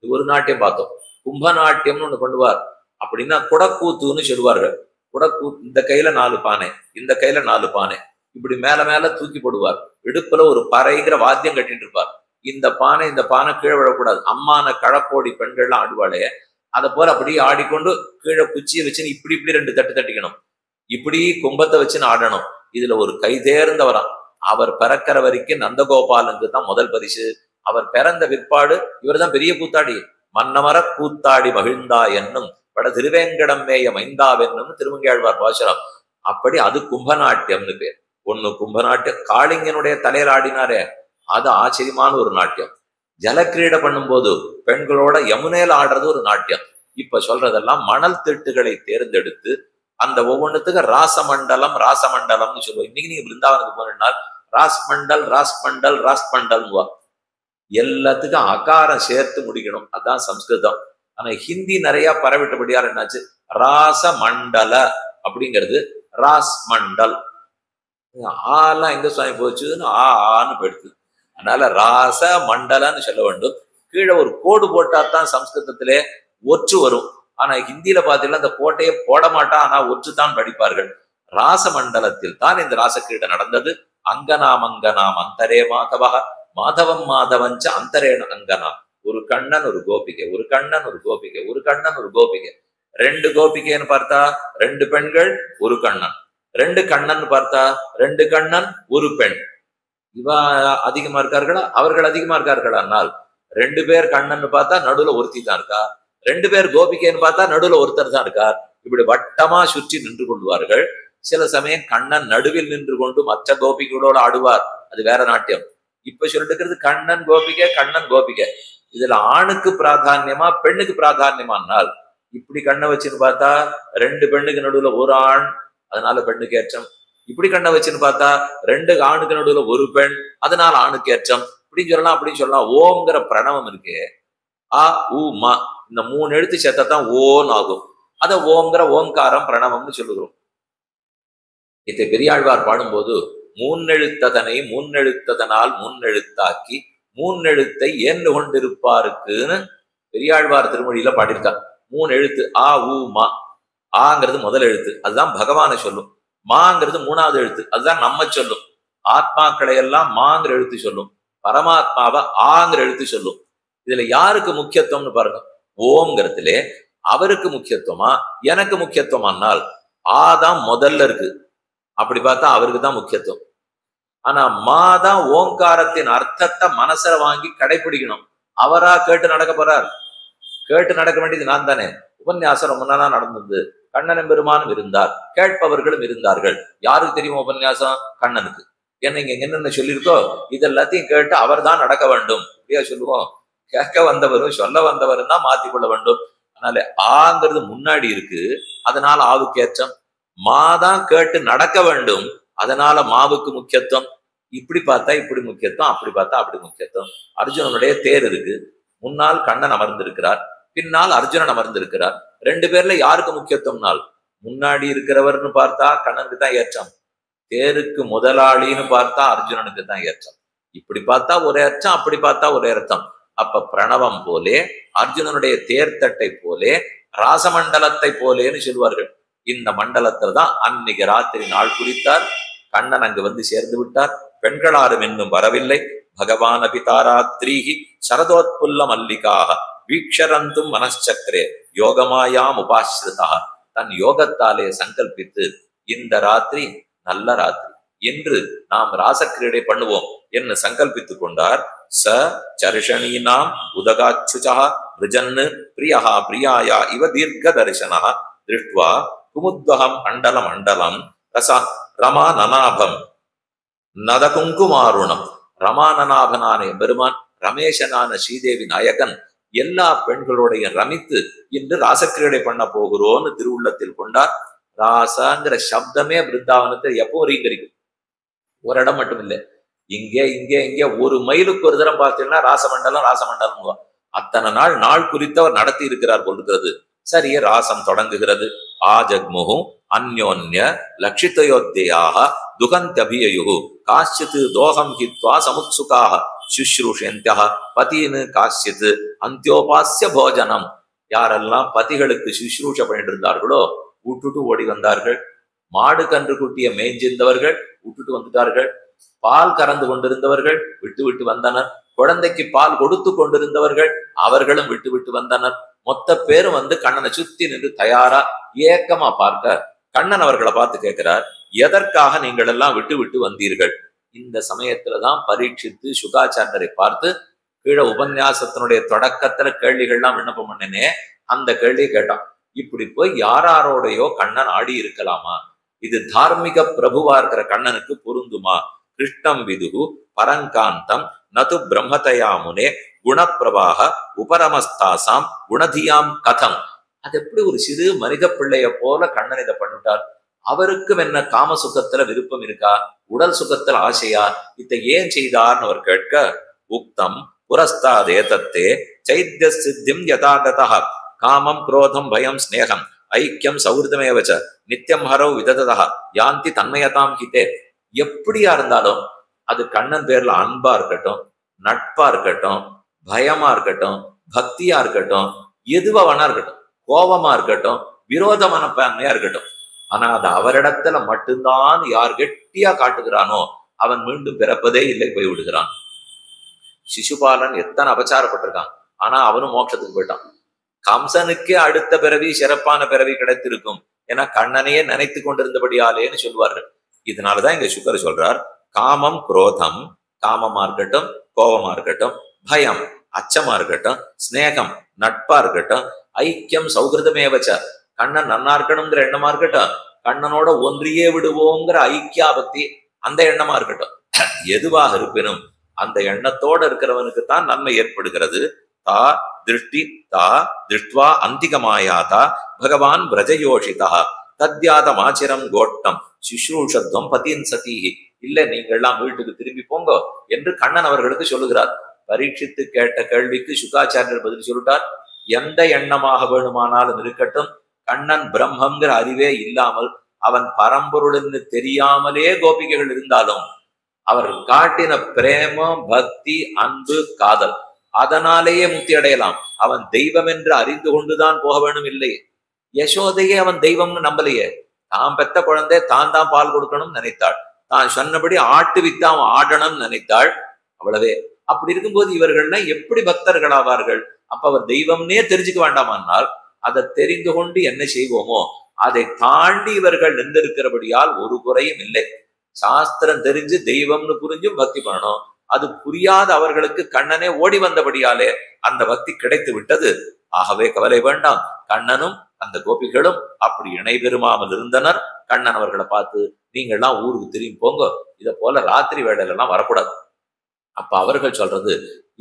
இது ஒரு நாட்டியம் பார்த்தோம். கும்பநாட்டியம்னு ஒண்ணு பண்ணுவார். அப்படின்னா குடக்கூத்துன்னு சொல்லுவார்கள். குடக்கூத்து, இந்த கையில 4 பானை, இந்த கையில 4 பானை, இப்படி மேல மேல தூக்கி போடுவார். இடுப்புல ஒரு பறைங்கிற வாத்தியம் கட்டிட்டு இருப்பார். இந்த பானை கீழே விழக்கூடாது. அம்மான கழப்போடி பெண்கள்லாம் ஆடுவாளே, அதை போல அப்படியே ஆடிக்கொண்டு கீழே குச்சியை வச்சுன்னு இப்படி 2 தட்டு தட்டிக்கணும். இப்படி கும்பத்தை வச்சுன்னு ஆடணும். இதுல ஒரு கை தேர்ந்தவராம். அவர் பிறக்கிற வரைக்கும் நந்தகோபாலுக்கு தான் முதல் பரிசு. அவர் பிறந்த பிற்பாடு இவர் தான் பெரிய கூத்தாடி. மன்னமர கூத்தாடி மகிழ்ந்தா என்னும் வட திருவேங்கடம் மேய மைந்தாவென்னும் திருமங்கையாழ்வார் பாசுரம். அப்படி அது கும்பநாட்டியம்னு பேர். ஒண்ணு கும்பநாட்டியம், காளிங்கனுடைய தலையில் ஆடினாரே, அது ஆச்சரியமான ஒரு நாட்டியம். ஜலக்கிரீடை பண்ணும்போது பெண்களோட யமுனையில ஆடுறது ஒரு நாட்டியம். இப்ப சொல்றதெல்லாம் மணல் திட்டுகளை தேர்ந்தெடுத்து அந்த ஒவ்வொன்றுத்துக்கு ராசமண்டலம்னு சொல்லுவோம். இன்னைக்கு நீங்க பிருந்தாவனுக்கு போனால் ராஸ்மண்டல் எல்லாத்துக்கும் அகாரம் சேர்த்து முடிக்கணும். அதான் சம்ஸ்கிருதம். ஆனா ஹிந்தி நிறைய பரவிட்டபடியார் என்னாச்சு, ராசமண்டல அப்படிங்கிறது ராஸ்மண்டல். ஆலாம் எங்க சுவாமி போச்சுன்னு ஆன்னு போயிடுது. அதனால ராச மண்டலன்னு சொல்ல வேண்டும். கீழே ஒரு கோடு போட்டாதான் சம்ஸ்கிருதத்திலே ஒற்று வரும். ஆனா ஹிந்தியில பாத்தீங்கன்னா அந்த கோட்டையை போட மாட்டான், ஆனா ஒற்றுத்தான் படிப்பார்கள். ராசமண்டலத்தில் தான் இந்த ராசக்கிரீடை நடந்தது. அங்கனாம் அங்கனாம் அந்தரே மாதவா மாதவம் மாதவஞ்ச அந்தரேன அங்கனா. ஒரு கண்ணன் ஒரு கோபிகை, ஒரு கண்ணன் ஒரு கோபிகை, ஒரு கண்ணன் ஒரு கோபிகை. ரெண்டு கோபிகைன்னு பார்த்தா ரெண்டு பெண்கள் ஒரு கண்ணன், ரெண்டு கண்ணன் பார்த்தா ரெண்டு கண்ணன் ஒரு பெண். இவ அதிகமா இருக்கார்களா, அவர்கள் அதிகமா இருக்கார்களானால் ரெண்டு பேர் கண்ணன் பார்த்தா நடுவுல ஒருத்தி தான் இருக்கா, ரெண்டு பேர் கோபிகைன்னு பார்த்தா நடுவுல ஒருத்தர் தான் இருக்கார். இப்படி வட்டமா சுற்றி நின்று கொள்வார்கள். சில சமயம் கண்ணன் நடுவில் நின்று கொண்டு மற்ற கோபிகளோடு ஆடுவார், அது வேற நாட்டியம். இப்ப சொல்லிட்டு இருக்கிறது கண்ணன் கோபிகை, கண்ணன் கோபிகை. இதுல ஆணுக்கு பிராதான்யமா பெண்ணுக்கு பிராதான்யமானால் இப்படி கண்ணை வச்சுன்னு பார்த்தா ரெண்டு பெண்ணுக்கு நடுவுல ஒரு ஆண், அதனால பெண்ணுக்கு ஏற்றம். இப்படி கண்ணை வச்சுன்னு பார்த்தா ரெண்டு ஆணுக்கு நடுவுல ஒரு பெண், அதனால ஆணுக்கு ஏற்றம். இப்படின்னு சொல்லலாம் அப்படின்னு சொல்லலாம். ஓம்ங்கிற பிரணவம் இருக்கு, ஆ உ ம, இந்த மூணு எழுத்து சேர்த்தான் ஓன் ஆகும். அத ஓம்ங்கிற ஓங்காரம் பிரணவம்னு சொல்லுகிறோம். இதை பெரியாழ்வார் பாடும்போது மூன்னெழுத்ததனை முன்னெழுத்ததனால் முன்னெழுத்தாக்கி மூன்னெழுத்தை ஏந்து கொண்டிருப்பாருக்குன்னு பெரியாழ்வார் திருமொழியில பாடியிருக்கார். மூணு எழுத்து ஆ உ மா. ஆங்கிறது முதல் எழுத்து, அதுதான் பகவானை சொல்லும். மாங்கிறது மூணாவது எழுத்து, அதுதான் நம்ம சொல்லும். ஆத்மாக்களை எல்லாம் மாங்கிற எழுத்து சொல்லும், பரமாத்மாவை ஆங்கிற எழுத்து சொல்லும். இதுல யாருக்கு முக்கியத்துவம்னு பாருங்க. ஓம்ங்கிறதுலே அவருக்கு முக்கியத்துவமா எனக்கு முக்கியத்துவமானால் ஆதான் முதல்ல இருக்கு, அப்படி பார்த்தா அவருக்கு தான் முக்கியத்துவம். ஆனா மாதான் ஓங்காரத்தின் அர்த்தத்தை மனசுல வாங்கி கடைபிடிக்கணும். அவரா கேட்டு நடக்க போறார், கேட்டு நடக்க வேண்டியது நான் தானே. உபன்யாசம் ரொம்ப நாளா நடந்தது, கண்ணன் பெருமானும் இருந்தார், கேட்பவர்களும் இருந்தார்கள். யாருக்கு தெரியுமா உபன்யாசம்? கண்ணனுக்கு. என்ன இங்க என்னென்ன சொல்லியிருக்கோ இதெல்லாத்தையும் கேட்டு அவர் தான் நடக்க வேண்டும் அப்படியா சொல்லுவோம். கேட்க வந்தவரும் சொல்ல வந்தவரும் தான் மாத்திக்கொள்ள வேண்டும். அதனால ஆங்கிறது முன்னாடி இருக்கு, அதனால ஆவுக்கு ஏற்றம். மாதான் கேட்டு நடக்க வேண்டும், அதனால மாவுக்கு முக்கியத்துவம். இப்படி பார்த்தா இப்படி முக்கியத்துவம், அப்படி பார்த்தா அப்படி முக்கியத்துவம். அர்ஜுனனுடைய தேர் இருக்கு, முன்னால் கண்ணன் அமர்ந்திருக்கிறார், பின்னால் அர்ஜுனன் அமர்ந்திருக்கிறார். ரெண்டு பேர்ல யாருக்கு முக்கியத்துவம்னால் முன்னாடி இருக்கிறவர்னு பார்த்தா கண்ணனுக்கு தான் ஏற்றம், தேருக்கு முதலாளின்னு பார்த்தா அர்ஜுனனுக்கு தான் ஏற்றம். இப்படி பார்த்தா ஒரு அர்த்தம், அப்படி பார்த்தா ஒரு அர்த்தம். அப்ப பிரணவம் போலே, அர்ஜுனனுடைய தேர்தட்டை போலே, ராசமண்டலத்தை போலேன்னு சொல்வார்கள். இந்த மண்டலத்துல தான் அன்னைக்கு ராத்திரி நாள் குறித்தார். கண்ணன் அங்கு வந்து சேர்ந்து விட்டார். பெண்களாரும் இன்னும் வரவில்லை. பகவான் அபிதாராத்ரீகி சரதோத்புல்ல மல்லிகாக வீக்ஷரந்தும் மனச்சக்கரே யோகமாயாம் உபாஸ்ருதா. தன் யோகத்தாலே சங்கல்பித்து இந்த ராத்திரி நல்ல ராத்திரி, என்று நாம் ராசக்கிரீடை பண்ணுவோம் என்று சங்கல்பித்துக் கொண்டார். ச சர்ஷணீனாம் உதகாச்சுஜா ரிஜன்னு பிரியஹா பிரியாயா இவ தீர்க்க தரிசனா திருஷ்டுவா குமுத்வகம் அண்டல மண்டலம் ரசா ரமானநாபம் நதகுங்குமாருணம். ரமானநாபனான பெருமான், ரமேசனான ஸ்ரீதேவி நாயகன் எல்லா பெண்களுடைய ரமித்து இன்று ராசக்கிரீடை பண்ண போகிறோன்னு திருவுள்ளத்தில் கொண்டார். ராசாங்கிற சப்தமே பிருந்தாவனத்தை எப்பவும் ரீங்கரிக்கும். ஒரு இடம் மட்டும் இல்லை, இங்கே இங்கே இங்கே ஒரு மைலுக்கு ஒரு தரம் பார்த்தீங்கன்னா ராசமண்டலம் ராசமண்டலம். அத்தனை நாள் நாள் குறித்தவர் நடத்தி இருக்கிறார் போல் இருக்கிறது. சரி, ராசம் தொடங்குகிறது. ஆஜக்முகு அந்யோன்ய லட்சிதயோத்தியாக துகந்தபியயு காஷ்சித் தோகம் ஹித்வா சமுத்சுகாக சுஷ்ரூஷந்தியா பதீனு காஷ்சித் அந்தியோபாஸ்ய போஜனம். யாரெல்லாம் பதிகளுக்கு சுஷ்ரூஷ பண்ணிட்டு இருந்தார்களோ விட்டுட்டு ஓடி வந்தார்கள். மாடு கன்று குட்டிய மேய்ஞ்சிருந்தவர்கள் விட்டுட்டு வந்துட்டார்கள். பால் கறந்து கொண்டிருந்தவர்கள் விட்டு விட்டு வந்தனர். குழந்தைக்கு பால் கொடுத்து கொண்டிருந்தவர்கள் அவர்களும் விட்டு விட்டு வந்தனர். மொத்த பேரும் வந்து கண்ணனை சுத்தி நின்று தயாரா ஏக்கமா பார்க்க கண்ணன் அவர்களை பார்த்து கேட்கிறார், எதற்காக நீங்கள் எல்லாம் விட்டு விட்டு வந்தீர்கள்? இந்த சமயத்துலதான் பரீட்சித்து சுகாச்சாரியரை பார்த்து கீழே உபன்யாசத்தினுடைய தொடக்கத்துல கேள்விகள்லாம் விண்ணப்பம் பண்ணினே, அந்த கேள்வியை கேட்டான். இப்படி போய் யாரோடையோ கண்ணன் ஆடி இருக்கலாமா? இது தார்மிக பிரபுவா இருக்கிற கண்ணனுக்கு பொருந்துமா? கிருஷ்ணம் விதுகு பரங்காந்தம் நது பிரம்மதயாமுனே குணப்பிரவாக உபரமஸ்தாசாம் குணதியாம் கதம். அது எப்படி ஒரு சிறு மனித பிள்ளைய போல கண்ணன் இதை பண்ணிட்டார்? அவருக்கும் என்ன காம சுகத்துல விருப்பம் இருக்கா? உடல் சுகத்துல ஆசையா? இதை ஏன் செய்தார்னு அவர் கேட்க, உக்தம் புரஸ்தாதேதத்தே சைத்ய சித்திம் யதாகதா காமம் குரோதம் பயம் ஸ்நேகம் ஐக்கியம் சௌஹிருதமேவச்ச நித்தியம் ஹரவ் விததா யாந்தி தன்மயதாம் ஹிதே. எப்படியா இருந்தாலும் அது கண்ணன் பேர்ல அன்பா இருக்கட்டும், நட்பா இருக்கட்டும், பயமா இருக்கட்டும், பக்தியா இருக்கட்டும், எதுவா வேணா இருக்கட்டும், கோபமா இருக்கட்டும், விரோத மனப்பான்மையா இருக்கட்டும். ஆனா அது அவரிடத்துல மட்டும்தான் யார் கெட்டியா காட்டுகிறானோ அவன் மீண்டும் பிறப்பதே இல்லை, போய் விடுகிறான். சிசுபாலன் எத்தனை அபச்சாரப்பட்டிருக்கான், ஆனா அவனும் மோட்சத்துக்கு போயிட்டான். கம்சனுக்கே அடுத்த பிறவி சிறப்பான பிறவி கிடைத்திருக்கும், ஏன்னா கண்ணனையே நினைத்து கொண்டிருந்தபடியாலேன்னு சொல்வார்கள். இதனாலதான் இங்க சுக்கர் சொல்றார், காமம் குரோதம், காமமா இருக்கட்டும், கோபமா இருக்கட்டும், பயம் அச்சமா இருக்கட்டும், ஸ்நேகம் நட்பா இருக்கட்டும், ஐக்கியம் சௌகிருதமே வச்ச கண்ணன் நன்னா இருக்கணுங்கிற எண்ணமா இருக்கட்டும், கண்ணனோட ஒன்றியே விடுவோங்கிற ஐக்கியாபக்தி அந்த எண்ணமா இருக்கட்டும், எதுவாக இருப்பினும் அந்த எண்ணத்தோட இருக்கிறவனுக்கு தான் நன்மை ஏற்படுகிறது. தா திருஷ்டி தா திருஷ்டுவா அந்திகமாயாதா பகவான் விரஜயோஷிதா தத்யாதமாச்சிரம் கோட்டம் சுஷ்ரூஷத்வம் பதின் சதீஹி. இல்ல நீங்கள்லாம் வீட்டுக்கு திரும்பி போங்க என்று கண்ணன் அவர்களுக்கு சொல்லுகிறார். பரீட்சித்து கேட்ட கேள்விக்கு சுகாச்சாரியர் பதில் சொல்லிட்டார். எந்த எண்ணமாக வேணுமானாலும் இருக்கட்டும், கண்ணன் பிரம்மங்கிற அறிவே இல்லாமல் அவன் பரம்பொருள்னு தெரியாமலே கோபிகைகள் இருந்தாலும் அவர் காட்டின பிரேமம் பக்தி அன்பு காதல் அதனாலேயே முக்தி அடையலாம். அவன் தெய்வம் என்று அறிந்து கொண்டுதான் போக வேணும் இல்லை. யசோதையே அவன் தெய்வம்னு நம்பலையே, தான் பெத்த குழந்தை தான் தான் பால் கொடுக்கணும்னு நினைத்தாள், தான் சொன்னபடி ஆட்டு வித்து அவன் ஆடணும்னு நினைத்தாள், அவ்வளவே. அப்படி இருக்கும்போது இவர்கள்னா எப்படி பக்தர்கள் ஆவார்கள்? அப்ப அவர் தெய்வம்னே தெரிஞ்சுக்க வேண்டாமானால் அதை தெரிந்து கொண்டு என்ன செய்வோமோ அதை தாண்டி இவர்கள் நின்றிருக்கிறபடியால் ஒரு குறையும் இல்லை. சாஸ்திரம் தெரிஞ்சு தெய்வம்னு புரிஞ்சும் பக்தி பண்ணணும். அது புரியாத அவர்களுக்கு கண்ணனே ஓடி வந்தபடியாலே அந்த பக்தி கிடைத்து விட்டது. ஆகவே கவலை வேண்டாம், கண்ணனும் அந்த கோபிகளும் அப்படி இணை பெருமாமல் இருந்தனர். கண்ணன் அவர்களை பார்த்து நீங்கள்லாம் ஊருக்கு திரும்பி போங்க, இதை போல ராத்திரி வேளையில எல்லாம் வரக்கூடாது. அப்ப அவர்கள் சொல்றது,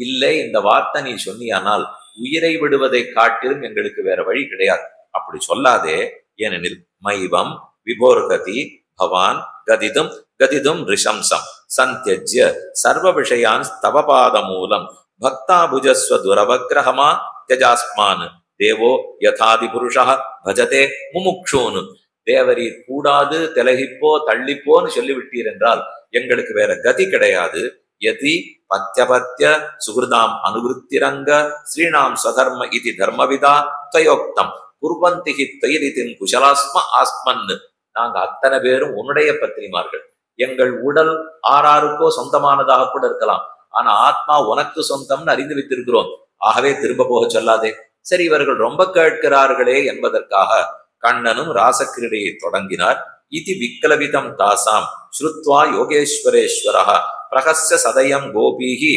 இல்லை இந்த வார்த்தை நீ சொன்னியானால் உயிரை விடுவதை காட்டிலும் எங்களுக்கு வேற வழி கிடையாது, அப்படி சொல்லாதே. ஏனெனில் மைவம் விபோர்கதி பவான் கதிதும் கதிதும் ரிஷம்சம் சந்தியஜ்ய சர்வ விஷயான் ஸ்தவபாத மூலம் பக்தாபுஜஸ்வ துரவக்ரஹமா தியஜாஸ்மான் தேவோ யதாதி புருஷா பஜதே முமுக்ஷூனு. தேவரீர் கூடாது திலகிப்போ தள்ளிப்போன்னு சொல்லிவிட்டீர் என்றால் எங்களுக்கு வேற கதி கிடையாது. யதி பத்யபத்ய சுகிருதாம் அனுவிருத்திரங்க ஸ்ரீணாம் ஸ்வதர்ம இது தர்மவிதா துவயோக்தம் குர்வந்திகி துவயிரிதின் குஷலாஸ்ம ஆஸ்மன்னு. நாங்க அத்தனை பேரும் உன்னுடைய பத்திரிமார்கள். எங்கள் உடல் ஆறாருக்கோ சொந்தமானதாக கூட இருக்கலாம், ஆனா ஆத்மா உனக்கு சொந்தம்னு அறிந்து வைத்திருக்கிறோம். ஆகவே திரும்ப போக சொல்லாதே. சரி, இவர்கள் ரொம்ப கேட்கிறார்களே என்பதற்காக கண்ணனும் ராசக்கிரீடையை தொடங்கினார். இது விக்கலவிதம் தாசாம் ஸ்ருத்வா யோகேஸ்வரேஸ்வரா பிரகஸ்ய சதயம் கோபீகி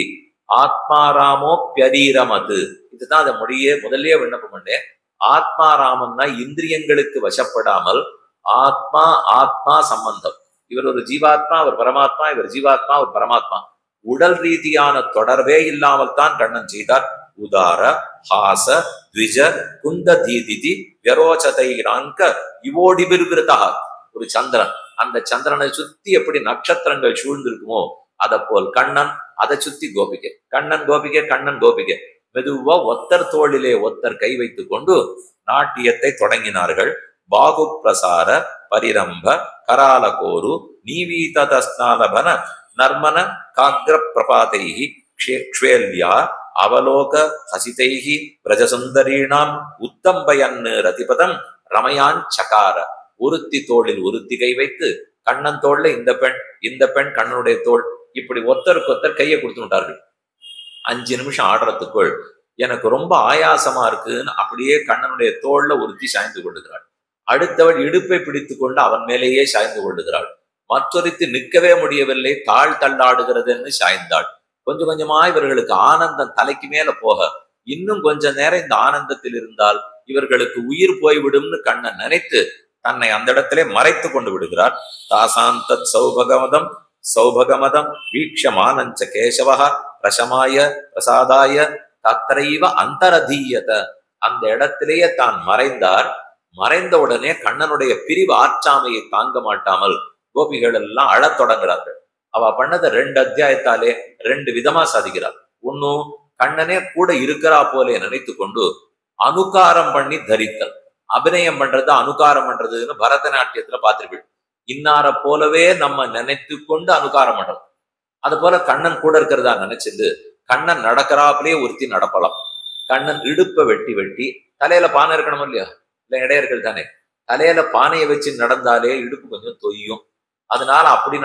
ஆத்மாராமோப்யரீரமது. இதுதான் அந்த மொழியே முதல்லயே விண்ணப்பம் பண்ணேன். ஆத்மாராமன்னா இந்திரியங்களுக்கு வசப்படாமல் ஆத்மா ஆத்மா சம்பந்தம். இவர் ஒரு ஜீவாத்மா, அவர் பரமாத்மா, இவர் ஜீவாத்மா, அவர் பரமாத்மா. உடல் ரீதியான தொடர்பே இல்லாமல் தான் கண்ணன் செய்தார். உதார ஹாச த்விஜ குந்த தீதிதி விரோச்சதைராங்க இவோடிபிருவிருதா. ஒரு சந்திரன், அந்த சந்திரனை சுத்தி எப்படி நட்சத்திரங்கள் சூழ்ந்திருக்குமோ அதை போல் கண்ணன், அதை சுத்தி கோபிகை, கண்ணன் கோபிகை, கண்ணன் கோபிகை. மெதுவா ஒத்தர் தோளிலே ஒத்தர் கை வைத்துக் கொண்டு நாட்டியத்தை தொடங்கினார்கள். பாகு பிரசார பரிரம்ப கராலகோரு நீவீதஸ்நாலபன நர்மன காக்ர பிரபாதைஹி க்ஷேல்யா அவலோக ஹசிதைஹி பிரஜசுந்தரீணாம் உத்தம்பயன் ரதிபதம் ரமயான் சகார. ஒருத்தி தோளில் ஒருத்தி கை வைத்து கண்ணன் தோல்ல இந்த பெண், இந்த பெண் கண்ணனுடைய தோல், இப்படி ஒத்தருக்கு ஒத்தர் கையை கொடுத்து விட்டார்கள். 5 நிமிஷம் ஆடுறதுக்குள் எனக்கு ரொம்ப ஆயாசமா இருக்குன்னு அப்படியே கண்ணனுடைய தோல்ல ஒருத்தி சாய்ந்து கொள்ளுகிறாள். அடுத்தவள் இடுப்பை பிடித்து கொண்டு அவன் மேலேயே சாய்ந்து கொள்ளுகிறாள். மற்றொருத்தி நிற்கவே முடியவில்லை, தாழ் தள்ளாடுகிறதுன்னு சாய்ந்தாள். கொஞ்சம் கொஞ்சமா இவர்களுக்கு ஆனந்தம் தலைக்கு மேல போக, இன்னும் கொஞ்ச நேரம் இந்த ஆனந்தத்தில் இருந்தால் இவர்களுக்கு உயிர் போய்விடும்னு கண்ணன் நினைத்து தன்னை அந்த இடத்திலே மறைத்து கொண்டு விடுகிறார். தாசாந்தத் சௌபகமதம் சௌபகமதம் வீக்ஷமானஞ்ச கேசவஹ பிரசமாய பிரசாதாய தத்ரைவ அந்தரதீயத. அந்த இடத்திலேயே தான் மறைந்தார். மறைந்த உடனே கண்ணனுடைய பிரிவு ஆற்றாமையை தாங்க மாட்டாமல் கோபிகள் எல்லாம் அழத் தொடங்குறார்கள். அவ பண்ணத 2 அத்தியாயத்தாலே 2 விதமா சாதிக்கிறார். ஒன்னும் கண்ணனே கூட இருக்கிறா போலே நினைத்து கொண்டு அனுகாரம் பண்ணி தரித்தல். அபிநயம் பண்றது அனுகாரம் பண்றதுன்னு பரதநாட்டியத்துல பார்த்திருப்பீங்க. இன்னார போலவே நம்ம நினைத்து கொண்டு அனுகாரம் பண்றது. அது போல கண்ணன் கூட இருக்கிறதா நினைச்சிட்டு கண்ணன் நடக்கிறாப்பிலே ஒருத்தி நடப்பலாம். கண்ணன் இடுப்பை வெட்டி வெட்டி தலையில பானை இருக்கணும் இல்லையா, இல்ல இடையர்கள் தானே. தலையில பானையை வச்சு நடந்தாலே இடுப்பு கொஞ்சம் தொய்யும். அதனால அப்படி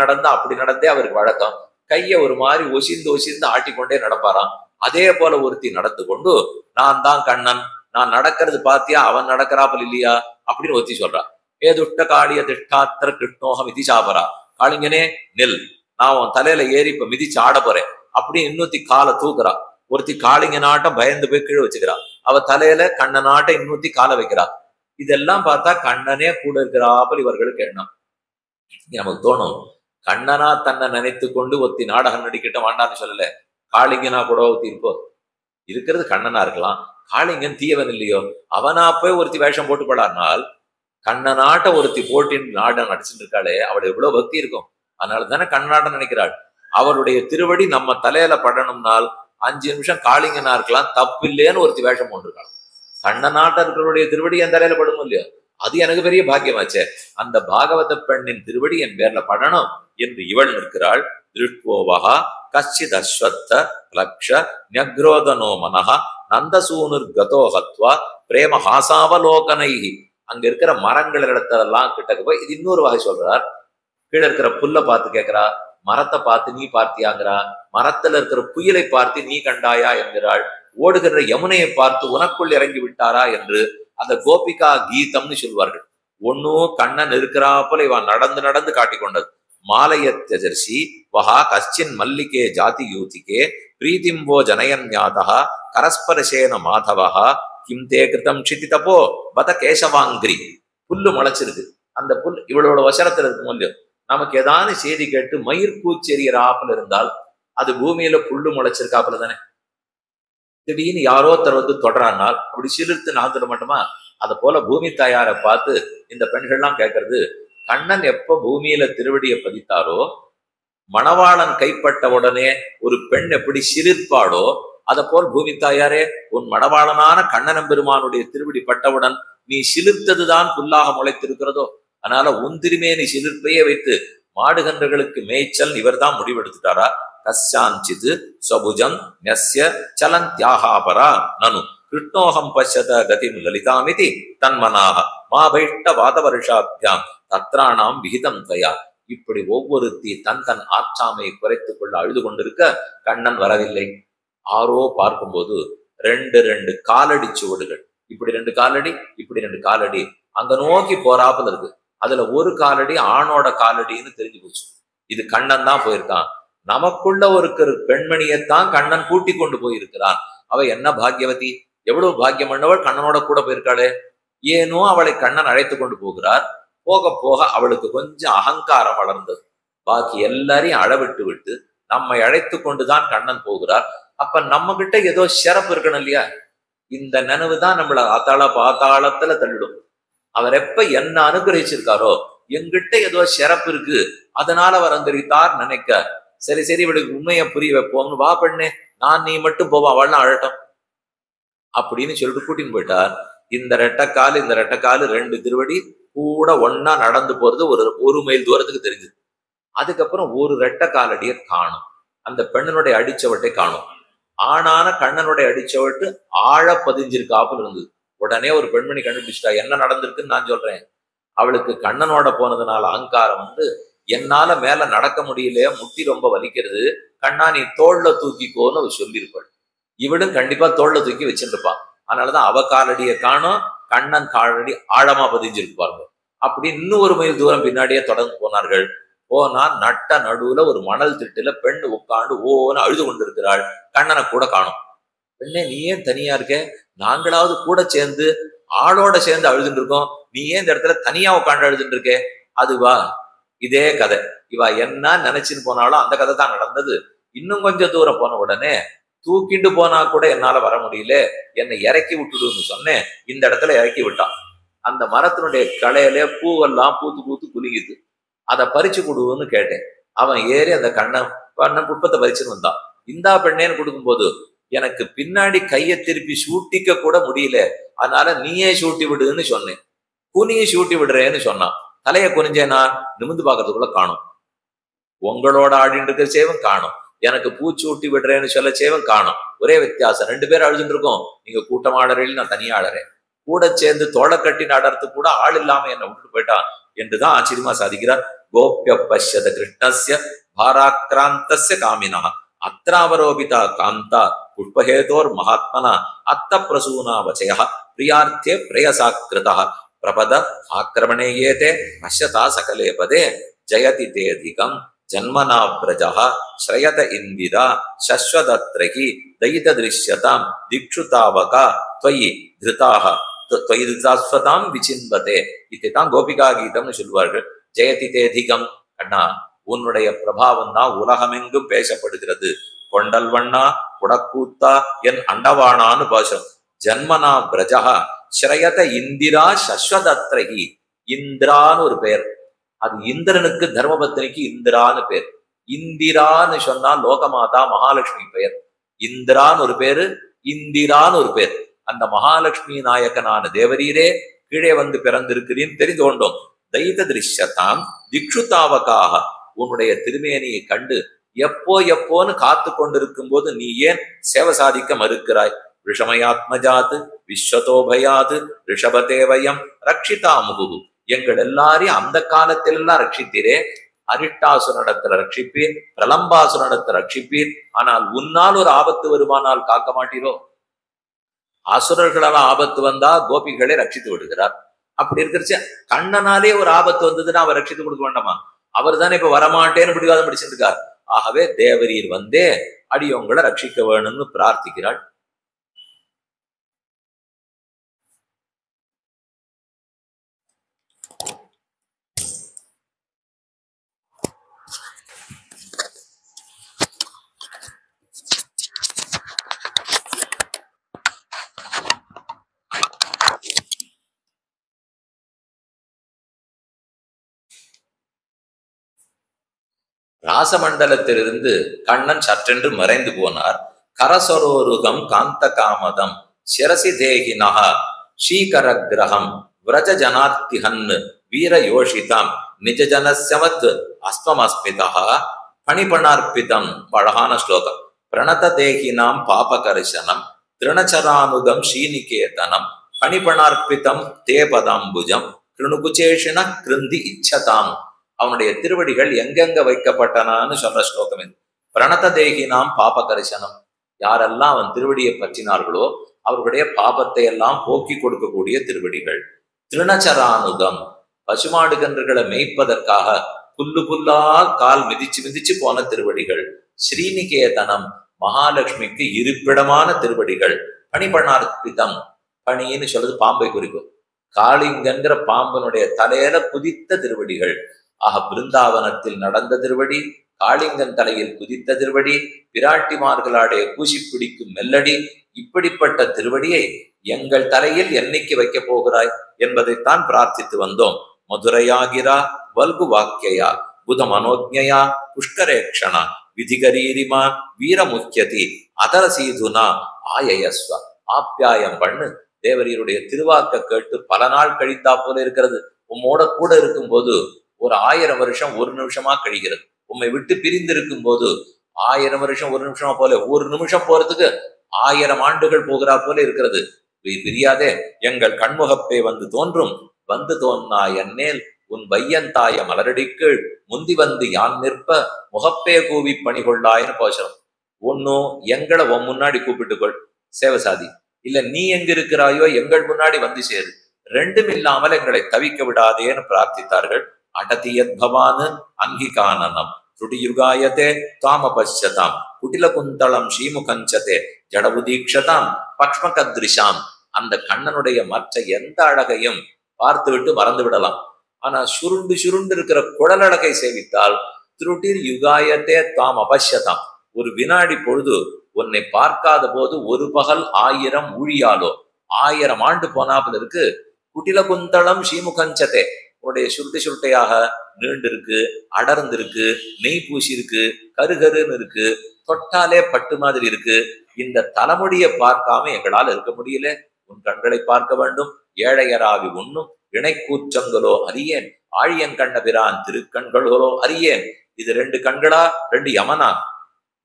நடந்தே அவருக்கு வழக்கம். கைய ஒரு மாதிரி ஒசிந்து ஆட்டிக்கொண்டே நடப்பாராம். அதே போல ஒருத்தி நடந்து கொண்டு, நான் தான் கண்ணன், நான் நடக்கிறது பாத்தியா, அவன் நடக்கிறாப்பல் இல்லையா அப்படின்னு ஒருத்தி சொல்றா. ஏ துஷ்ட காளிய திஷ்டாத்திர கிருஷ்ணோகம் மிதி சாபரா, காளிங்கனே நெல், நான் உன் தலையில ஏறி இப்ப மிதிச்சு ஆட போறேன் அப்படின்னு இன்னொருத்தி காலை தூக்குறா. ஒருத்தி காளிங்க நாட்டம் பயந்து போய் கீழே வச்சுக்கிறா. அவ தலையில கண்ண நாட்டம் இன்னொருத்தி காலை வைக்கிறா. இதெல்லாம் பார்த்தா கண்ணனே கூட இருக்கிறாப்பல் இவர்களுக்கு எண்ணம். நமக்கு தோணும், கண்ணனா தன்னை நினைத்து கொண்டு ஒத்தி நாடகம் நடிக்கிட்ட வாண்டான்னு சொல்லல. காளிங்கனா கூட ஒருத்தி இருப்போ, இருக்கிறது கண்ணனா இருக்கலாம். காளிங்கன் தீயவன் இல்லையோ, அவனா போய் ஒருத்தி வேஷம் போட்டு போடானால் கண்ணனாட்ட ஒருத்தி போட்டின்னு நாடகம் நடிச்சுட்டு இருக்காளே, அவளுக்கு எவ்வளவு பக்தி இருக்கும். அதனால தானே கண்ணனாட்டம் நினைக்கிறாள். அவருடைய திருவடி நம்ம தலையில படணும்னால் 5 நிமிஷம் காளிங்கனா இருக்கலாம், தப்பு இல்லையேன்னு ஒருத்தி வேஷம் போட்டிருக்காள். கண்ணனாட்ட இருக்கிறவருடைய திருவடி என் தலையில படணும் இல்லையோ, அது எனக்கு பெரிய பாக்கியமாச்சே. அந்த பாகவத பெண்ணின் திருவடி என் பேர்ல படணும் என்று இவள் நிற்கிறாள். திருஷ்வோவகா கச்சித் அஸ்வத்த லக்ஷ ஞக்ரோதனோ மனஹ நந்தசூனுர் கதோஹத்வா பிரேம ஹாசாவலோகனை. அங்க இருக்கிற மரங்கள் இடத்தெல்லாம் கிட்டக்கு போய் இது இன்னொரு வகை சொல்றார். கீழே இருக்கிற புல்லை பார்த்து கேட்கிறா, மரத்தை பார்த்து நீ பார்த்தியாங்கிறா. மரத்துல இருக்கிற புயலை பார்த்து நீ கண்டாயா என்கிறாள். ஓடுகிற யமுனையை பார்த்து உனக்குள் இறங்கி விட்டாரா என்று அந்த கோபிகா கீதம்னு சொல்வார்கள். ஒன்னும் கண்ணன் இருக்கிறாப்பல இவன் நடந்து காட்டிக்கொண்டது. மாலையத்யஜர்ஷி வஹா கஷ்டின் மல்லிகே ஜாதி யூதிகே பிரீதிம்போ ஜனயன் ஞாதா கரஸ்பரசேன மாதவஹா கிம் தே கிருதம் க்ஷிதிதபோ பத கேசவாங்கிரி. புல்லு முளைச்சிருக்கு. அந்த புல் இவளோட வசனத்துல இருக்கும் இல்லையோ, நமக்கு ஏதான செய்தி கேட்டு மயிர் பூச்செறியறாப்புல இருந்தால் அது பூமியில புல்லு முளைச்சிருக்காப்புல தானே. திடீர்னு யாரோ ஒருத்தர் வந்து தொடரானால் அப்படி சிலிர்த்து நாந்துட மாட்டோமா? அதை போல பூமி தாயாரை பார்த்து இந்த பெண்கள்லாம் கேட்கறது, கண்ணன் எப்ப பூமியில திருவடியை பதித்தாரோ, மணவாளன் கைப்பட்ட உடனே ஒரு பெண் எப்படி சிலிர்ப்பாடோ, அதை போல் பூமி தாயாரே உன் மணவாளனான கண்ணன் பெருமானுடைய திருவடி பட்டவுடன் நீ சிலிர்த்ததுதான் புல்லாக முளைத்திருக்கிறதோ, அதனால உன் திருமேனி சிலிர்ப்பையே வைத்து மாடுகன்றுகளுக்கு மேய்ச்சல் இவர் தான் முடிவெடுத்துட்டாரா? கஸ்யாஞ்சித் சபுஜம் நஸ்ய சலந்தியாஹாபரா நனு கிருஷ்ணோகம் பஷ்யத கதிம் லலிதாமிதி தன்மனாக மாபைஷ்ட வாதவருஷாபியாம் தத்ராணாம் விகிதம் தயா. இப்படி ஒவ்வொருத்தி தன் ஆற்றாமையை குறைத்துக் கொள்ள அழுது கொண்டிருக்க கண்ணன் வரவில்லை. ஆரோ பார்க்கும்போது ரெண்டு காலடி சுவடுகள், இப்படி 2 காலடி, இப்படி 2 காலடி அங்க நோக்கி போறாப்புல இருக்கு. அதுல ஒரு காலடி ஆணோட காலடின்னு தெரிஞ்சு போச்சு. இது கண்ணன் தான் போயிருக்கான். நமக்குள்ள ஒரு பெண்மணியைத்தான் கண்ணன் கூட்டி கொண்டு போயிருக்கிறான். அவ என்ன பாக்யவதி, எவ்வளவு பாக்கியம் பண்ணவள், கண்ணனோட கூட போயிருக்காளே. ஏனோ அவளை கண்ணன் அழைத்து கொண்டு போகிறார். போக போக அவளுக்கு கொஞ்சம் அகங்காரம் வளர்ந்தது. பாக்கி எல்லாரையும் அளவிட்டு விட்டு நம்மை அழைத்து கொண்டுதான் கண்ணன் போகிறார். அப்ப நம்ம கிட்ட ஏதோ சிறப்பு இருக்கணும் இல்லையா? இந்த நினைவு தான் நம்மள பாத்தாளத்துல தள்ளிடும். அவர் எப்ப என்ன அனுகிரகிச்சிருக்காரோ, எங்கிட்ட ஏதோ சிறப்பு இருக்கு, அதனால அவர் அனுகிரகித்தார் நினைக்க, சரி இவளுக்கு உண்மையை புரிய வைப்போம்னு, வா பெண்ணே நான் நீ மட்டும் போவா, அவள்லாம் அழட்டும் அப்படின்னு சொல்லிட்டு கூட்டின்னு போயிட்டார். இந்த ரெட்டைக்காலு 2 திருவடி கூட ஒன்னா நடந்து போறது ஒரு மைல் தூரத்துக்கு தெரிஞ்சது. அதுக்கப்புறம் ஒரு ரெட்டைக்காலடியை காணும். அந்த பெண்ணனுடைய அடிச்சவட்டை காணும். ஆனான கண்ணனுடைய அடிச்சவட்டு ஆழ பதிஞ்சிருக்காப்புல இருந்தது. உடனே ஒரு பெண்மணி கண்டுபிடிச்சிட்டா என்ன நடந்திருக்குன்னு நான் சொல்றேன். அவளுக்கு கண்ணனோட போனதுனால அகங்காரம் வந்து, என்னால மேல நடக்க முடியல, முட்டி ரொம்ப வலிக்கிறது, கண்ணா நீ தோல்ல தூக்கிக்கோன்னு அவ சொல்லியிருப்பாள். இவளும் கண்டிப்பா தோல்ல தூக்கி வச்சுருப்பான். அதனாலதான் அவ காலடியை காணும், கண்ணன் காலடி ஆழமா பதிஞ்சிருக்கு பாருங்க. அப்படி இன்னும் ஒரு மைல் தூரம் பின்னாடியே தொடர்ந்து போனார்கள். போனா நட்ட நடுவுல ஒரு மணல் திட்டுல பெண் உட்காந்து ஓன்னு அழுது கொண்டிருக்கிறாள். கண்ணனை கூட காணும். பெண்ணே நீ ஏன் தனியா இருக்க, நாங்களாவது கூட சேர்ந்து ஆளோட சேர்ந்து அழுதுட்டு இருக்கோம், நீ ஏன் இந்த இடத்துல தனியா உட்காந்து அழுதுட்டு இருக்கே? அதுவா இதே கதை. இவா என்ன நினைச்சுன்னு போனாலும் அந்த கதை தான் நடந்தது. இன்னும் கொஞ்சம் தூரம் போன உடனே தூக்கிட்டு போனா கூட என்னால வர முடியல, என்னை இறக்கி விட்டுடுன்னு சொன்னேன். இந்த இடத்துல இறக்கி விட்டான். அந்த மரத்தினுடைய களையில பூவெல்லாம் பூத்து குலுங்கிது. அதை பறிச்சு கொடுன்னு கேட்டேன். அவன் ஏறி அந்த கண்ணன் புட்பத்தை பறிச்சுன்னு வந்தான். இந்தா பெண்ணேன்னு கொடுக்கும்போது எனக்கு பின்னாடி கையை திருப்பி சூட்டிக்க கூட முடியல, அதனால நீயே சூட்டி விடுன்னு சொன்னேன். குனியை சூட்டி விடுறேன்னு சொன்னான். தலையை குனிஞ்சேனா நிமிந்து பாக்குறதுக்குள்ள காணும். உங்களோட ஆடிட்டு இருக்கிற சேவன் காணும், எனக்கு பூச்சூட்டி விடுறேன்னு சொல்ல சேவன் காணும். ஒரே வித்தியாசம், 2 பேரும் அழுதுட்டு இருக்கோம். நீங்க கூட்டம் ஆடுறீங்க, நான் தனியா ஆடுறேன். கூட சேர்ந்து தோளை கட்டி நடத்து கூட ஆள் இல்லாம என்ன விட்டு போயிட்டான் என்றுதான் ஆச்சரியமா சாதிக்கிறார். கோப்ய பஷ்யத கிருஷ்ணஸ்ய பாராக்கிராந்தஸ்ய காமினா அத்ராவரோபிதா காந்தா புஷ்பஹேதோர் மகாத்மனா அத்த பிரசூனா வச்சய பிரியார்த்தே பிரயசாக்கிருதா பிரபத ஆக்கிரமணே ஏதே பஷ்யதா சகலே பதே ஜயதி தேதிகம் ஜன்மனா பிரஜா ஸ்ரயத இந்திரா சஸ்வதத்ரகி தயித திருஷ்யதாம் திக்ஷுதாவகா त्वयि धृताः त्वयि धृतास्वतां विचिन्वते இதைத்தான் கோபிகா கீதம்னு சொல்வார்கள். ஜெயதி தேதிகம், அண்ணா உன்னுடைய பிரபாவம் தான் உலகமெங்கும் பேசப்படுகிறது. கொண்டல் வண்ணா குடக்கூத்தா என் அண்டவானான்னு பாசம். ஜன்மனா பிரஜா ஸ்ரயத இந்திரா சஸ்வதத்ரகி, இந்திரான்னு ஒரு பெயர். அது இந்திரனுக்கு தர்மபத்தினிக்கு இந்திரான்னு பேர். இந்திரான்னு சொன்னா லோகமாதா மகாலட்சுமி பெயர். இந்திரான்னு ஒரு பேரு, இந்திரான்னு ஒரு பேர். அந்த மகாலட்சுமி நாயகனான தேவரீரே கீழே வந்து பிறந்திருக்கிறீன்னு தெரிந்து கொண்டோம். தைத திருஷ்யதாம் திக்ஷுதாவகாக, உன்னுடைய திருமேனியை கண்டு எப்போன்னு காத்து கொண்டிருக்கும் போது நீ ஏன் சேவை சாதிக்க மறுக்கிறாய்? ரிஷமயாத்மஜாத் விஸ்வதோபயாத் ரிஷபதேவயம் ரக்ஷிதா முகு, எங்கள் எல்லாரையும் அந்த காலத்திலெல்லாம் ரட்சித்தீரே. அரிட்டாசுரனிடத்துல ரட்சிப்பீர், பிரலம்பாசுரனிடத்துல ரட்சிப்பீர். ஆனால் உன்னால் ஒரு ஆபத்து வருமானால் காக்க மாட்டீரோ? அசுரர்களால் ஆபத்து வந்தா கோபிகளை ரட்சித்து விடுகிறார். அப்படி இருக்கிறச்ச கண்ணனாலே ஒரு ஆபத்து வந்ததுன்னா அவர் ரட்சித்து கொடுக்க வேண்டாமா? அவர் தானே இப்ப வரமாட்டேன்னு பிடிவாதம் பிடிச்சிருக்கார். ஆகவே தேவரீர் வந்தே அடியவங்களை ரட்சிக்க வேணும்னு பிரார்த்திக்கிறாள். ராசமண்டலத்திலிருந்து கண்ணன் சற்றென்று மறைந்து போனார். கரசரோருகம் காந்த காமதம் சிரசி தேகினஹ ஸ்ரீகரகிரகம் விரஜ ஜனார்த்திஹன் வீர யோஷிதம் நிஜ ஜனஸ்யவத் அஸ்மமஸ்மிதா பணிபணார்ப்பிதம். அழகான ஸ்லோகம். பிரணத தேகினாம் பாபகர்ஷனம் திருணச்சரானுகம் ஸ்ரீநிகேதனம் பணிபணார்ப்பிதம் தேபதாம்புஜம் கிருணுகுச்சேஷின கிருந்தி இச்சதாம். அவனுடைய திருவடிகள் எங்கெங்க வைக்கப்பட்டனான்னு சொல்ற ஸ்லோகம் இது. பிரணத தேகினாம் பாபகர்ஷனம், யாரெல்லாம் அவன் திருவடியை பற்றினார்களோ அவர்களுடைய பாபத்தை எல்லாம் போக்கி கொடுக்கக்கூடிய திருவடிகள். திருணச்சரானுகம், பசுமாடு கன்றுகளை மேய்ப்பதற்காக புல்லு புல்லா கால் மிதிச்சு மிதிச்சு போன திருவடிகள். ஸ்ரீநிகேதனம், மகாலட்சுமிக்கு இருப்பிடமான திருவடிகள். பணிபணார்ப்பிதம், பணின்னு சொல்றது பாம்பை குறிக்கும். காளிங்கங்கிற பாம்பனுடைய தலையில குதித்த திருவடிகள். ஆக பிருந்தாவனத்தில் நடந்த திருவடி, காளிங்கன் தலையில் குதித்த திருவடி, பிராட்டிமார்களாடைய பூசி பிடிக்கும் மெல்லடி. இப்படிப்பட்ட திருவடியை எங்கள் தலையில் என்னைக்கு வைக்க போகிறாய் என்பதைத்தான் பிரார்த்தித்து வந்தோம். மதுரையாகிரா வல்கு வாக்கியா புத மனோஜ்ஞயா புஷ்கரேக்ஷணா விதிகரீரிமா வீரமுக்கியதி அதரசீதுனா ஆயயஸ்வ. ஆப்யாயம் பண்ணு. தேவரீருடைய திருவாக்க கேட்டு பல நாள் கழித்தா போல இருக்கிறது. உம்மோட கூட இருக்கும் போது ஒரு 1000 வருஷம் ஒரு நிமிஷமா கழிகிறது. உம்மை விட்டு பிரிந்து இருக்கும் போது 1000 வருஷம் ஒரு நிமிஷமா போல, ஒரு நிமிஷம் போறதுக்கு 1000 ஆண்டுகள் போகிறா போல இருக்கிறது. பிரியாதே எங்கள் கண்முகப்பே வந்து தோன்றும். வந்து தோன்னா என்னேல் உன் வையந்தாய மலரடிக்கீழ் முந்தி வந்து யான் நிற்ப முகப்பே கூவி பணிகொள்ளாயின்னு போச்சோம். ஒன்னும் எங்களை உன் முன்னாடி கூப்பிட்டுக்கொள் சேவை சாதி, இல்ல நீ எங்க இருக்கிறாயோ எங்கள் முன்னாடி வந்து சேரு. ரெண்டும் இல்லாமல் எங்களை தவிக்க விடாதேன்னு பிரார்த்தித்தார்கள். அடதியத் பவான் அங்கிகானனம் துடியுகாயதே தாமபஷ்யதாம் குட்டில குந்தளம் ஸ்ரீமுகஞ்சதே ஜடபுதீக்ஷதாம் பக்ஷ்மகத்ரிஷாம். அந்த கண்ணனுடைய மற்ற எந்த அழகையும் பார்த்து விட்டு மறந்து விடலாம். ஆனா சுருண்டு சுருண்டு இருக்கிற குழலழகை சேவித்தால் திருட்டிர் யுகாயத்தே தாம் அபஷ்யதாம். ஒரு வினாடி பொழுது உன்னை பார்க்காத போது ஒரு பகல் 1000 ஊழியாலோ 1000 ஆண்டு போனாப்புல இருக்கு. குட்டில குந்தளம் ஸ்ரீமுகஞ்சதே, உன்னுடைய சுருட்டை சுருட்டையாக நீண்டு இருக்கு, அடர்ந்து இருக்கு, நெய் பூசி இருக்கு, கருகருன்னு இருக்கு, தொட்டாலே பட்டு மாதிரி இருக்கு. இந்த தலைமுடியை பார்க்காம எங்களால் இருக்க முடியல. உன் கண்களை பார்க்க வேண்டும். ஏழையராவி உண்ணும் இணைக்கூற்றங்களோ அறியேன், ஆழியன் கண்ட பிரான் திருக்கண்களோ அறியேன். இது 2 கண்களா 2 யமனா?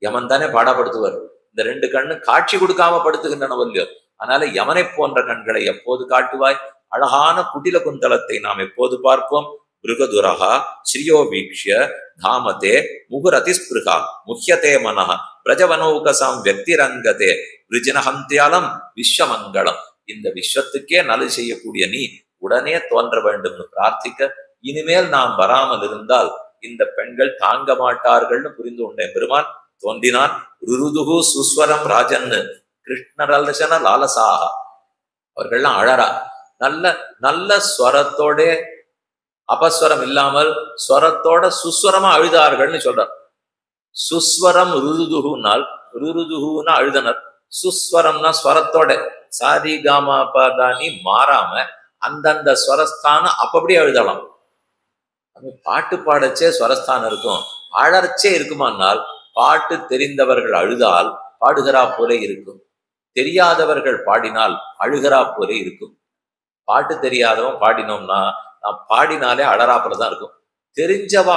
யமன் தானே பாடப்படுத்துவார். இந்த 2 கண்ணு காட்சி கொடுக்காம படுத்துகின்றன. அதனால யமனை போன்ற கண்களை எப்போது காட்டுவாய்? அழகான குட்டில குந்தலத்தை நாம் எப்போது பார்ப்போம்? மிருகதுரகா ஸ்ரீயோ வீக்ஷ்ய தாமதே முகுரதிஸ்பிருகா முஹ்யதே மனஹ பிரஜவனௌகசாம் வெக்திரங்கதே விருஜினஹந்தியாலம் விஸ்வமங்கலம். இந்த விஸ்வத்துக்கே நலு செய்யக்கூடிய நீ உடனே தோன்ற வேண்டும்னு பிரார்த்திக்க, இனிமேல் நாம் வராமல் இருந்தால் இந்த பெண்கள் தாங்க மாட்டார்கள்னு புரிந்து கொண்டேன். பெருமான் தோன்றினான். ருருதுகு சுஸ்வரம் ராஜன்னு கிருஷ்ணரலசன லாலசாக. அவர்கள்லாம் அழறா, நல்ல நல்ல ஸ்வரத்தோட அபஸ்வரம் இல்லாமல் ஸ்வரத்தோட சுஸ்வரமா அழுதார்கள்னு சொல்றார். சுஸ்வரம் ருருதுகுனால், ருருதுகுன்னா அழுதனர், சுஸ்வரம்னா ஸ்வரத்தோட சாதி காமா பதானி மாறாம அந்தந்த ஸ்வரஸ்தானம் அப்படி அழுதலாம். பாட்டு பாடச்சே ஸ்வரஸ்தானம் இருக்கும், அழறச்சே இருக்குமானால் பாட்டு தெரிந்தவர்கள் அழுதால் பாடுகிறா போல இருக்கும், தெரியாதவர்கள் பாடினால் அழுகிறா போல இருக்கும். பாட்டு தெரியாதவன் பாடினோம்னா நான் பாடினாலே அழறாப்புலதான் இருக்கும். தெரிஞ்சவா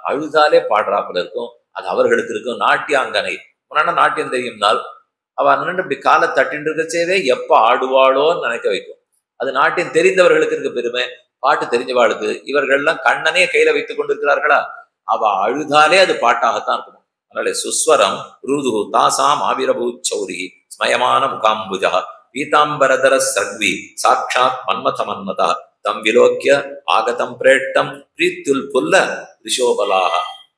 அழுதாலே பாடுறாப்புல இருக்கும். அது அவர்களுக்கு இருக்கும். நாட்டியாங்கனை முன்னாடி நாட்டியம் தெரியும்னால் அவ நின்று இப்படி காலை தட்டின்னு இருக்கச்சேவே எப்ப ஆடுவாளோன்னு நினைக்க வைக்கும். அது நாட்டியம் தெரிந்தவர்களுக்கு இருக்க பெருமை. பாட்டு தெரிஞ்சவாளுக்கு இவர்கள்லாம் கண்ணனே கையில வைத்துக் கொண்டிருக்கிறார்களா, அவ அழுதாலே அது பாட்டாகத்தான் இருக்கணும். அதனால சுஸ்வரம் ருது தாசாம் ஆவிரபூ சௌரி ஸ்மயமான முகாம்புஜா பீதாம்பரதர சர்வி சாட்சாத் மன்மத மன்மதா தம் விலோக்கிய ஆகதம் பிரேட்டம் பிரீத்துல் புல்ல ரிஷோபலாக.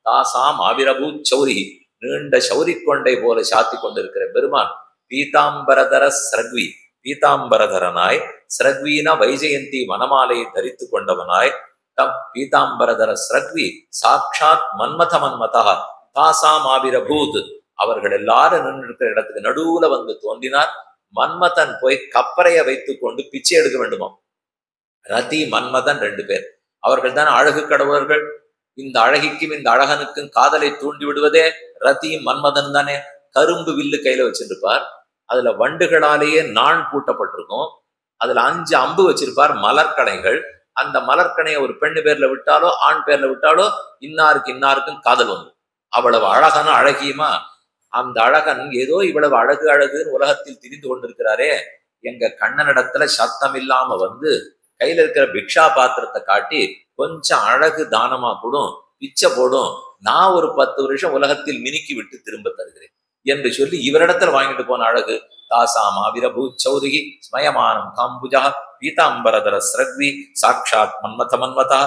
தாசாம் ஆவிரபூ சௌரி, நீண்ட சௌரி கொண்டை போல சாத்தி கொண்டிருக்கிற பெருமான் பீதாம்பரதர சர்வி, பீதாம்பரதரனாய், ஸ்ரக்வீன வைஜெயந்தி வனமாலையை தரித்து கொண்டவனாய், தம் பீதாம்பரதர ஸ்ரக்வி சாட்சாத் மன்மத மன்மதா தாசாம் ஆவிரபூத். அவர்கள் எல்லாரும் நின்று இருக்கிற இடத்துக்கு நடுவுல வந்து தோன்றினார். மன்மதன் போய் கப்பறைய வைத்துக் கொண்டு பிச்சை எடுக்க வேண்டுமா. ரதி மன்மதன் 2 பேர். அவர்கள் தான் அழகு கடவுளர்கள். இந்த அழகிக்கும் இந்த அழகனுக்கும் காதலை தூண்டி விடுவதே ரதி மன்மதன் தானே. கரும்பு வில்லு கையில வச்சிருப்பார், அதுல வண்டுகளாலேயே நாண் பூட்டப்பட்டிருக்கும், அதுல 5 அம்பு வச்சிருப்பார், மலர்கணைகள். அந்த மலர்கணையை ஒரு பெண்ணு பேர்ல விட்டாலோ ஆண் பேர்ல விட்டாலோ இன்னாருக்கும் காதல் வந்து. அவ்வளவு அழகான அழகியுமா. அந்த அழகன் ஏதோ இவ்வளவு அழகுன்னு உலகத்தில் திரிந்து கொண்டிருக்கிறாரே, எங்க கண்ணனிடத்துல சத்தம் இல்லாம வந்து கையில இருக்கிற பிக்ஷா பாத்திரத்தை காட்டி கொஞ்சம் அழகு தானமா கூடும், பிச்சை போடும், நான் ஒரு 10 வருஷம் உலகத்தில் மினுக்கி விட்டு திரும்ப தருகிறேன் என்று சொல்லி இவரிடத்துல வாங்கிட்டு போன அழகு. தாசாமா விரபூ சௌரிகி ஸ்மயமானம் காம்புஜா பீதாம்பரதர ஸ்ரக்வி சாட்சாத் மன்மத மன்மதா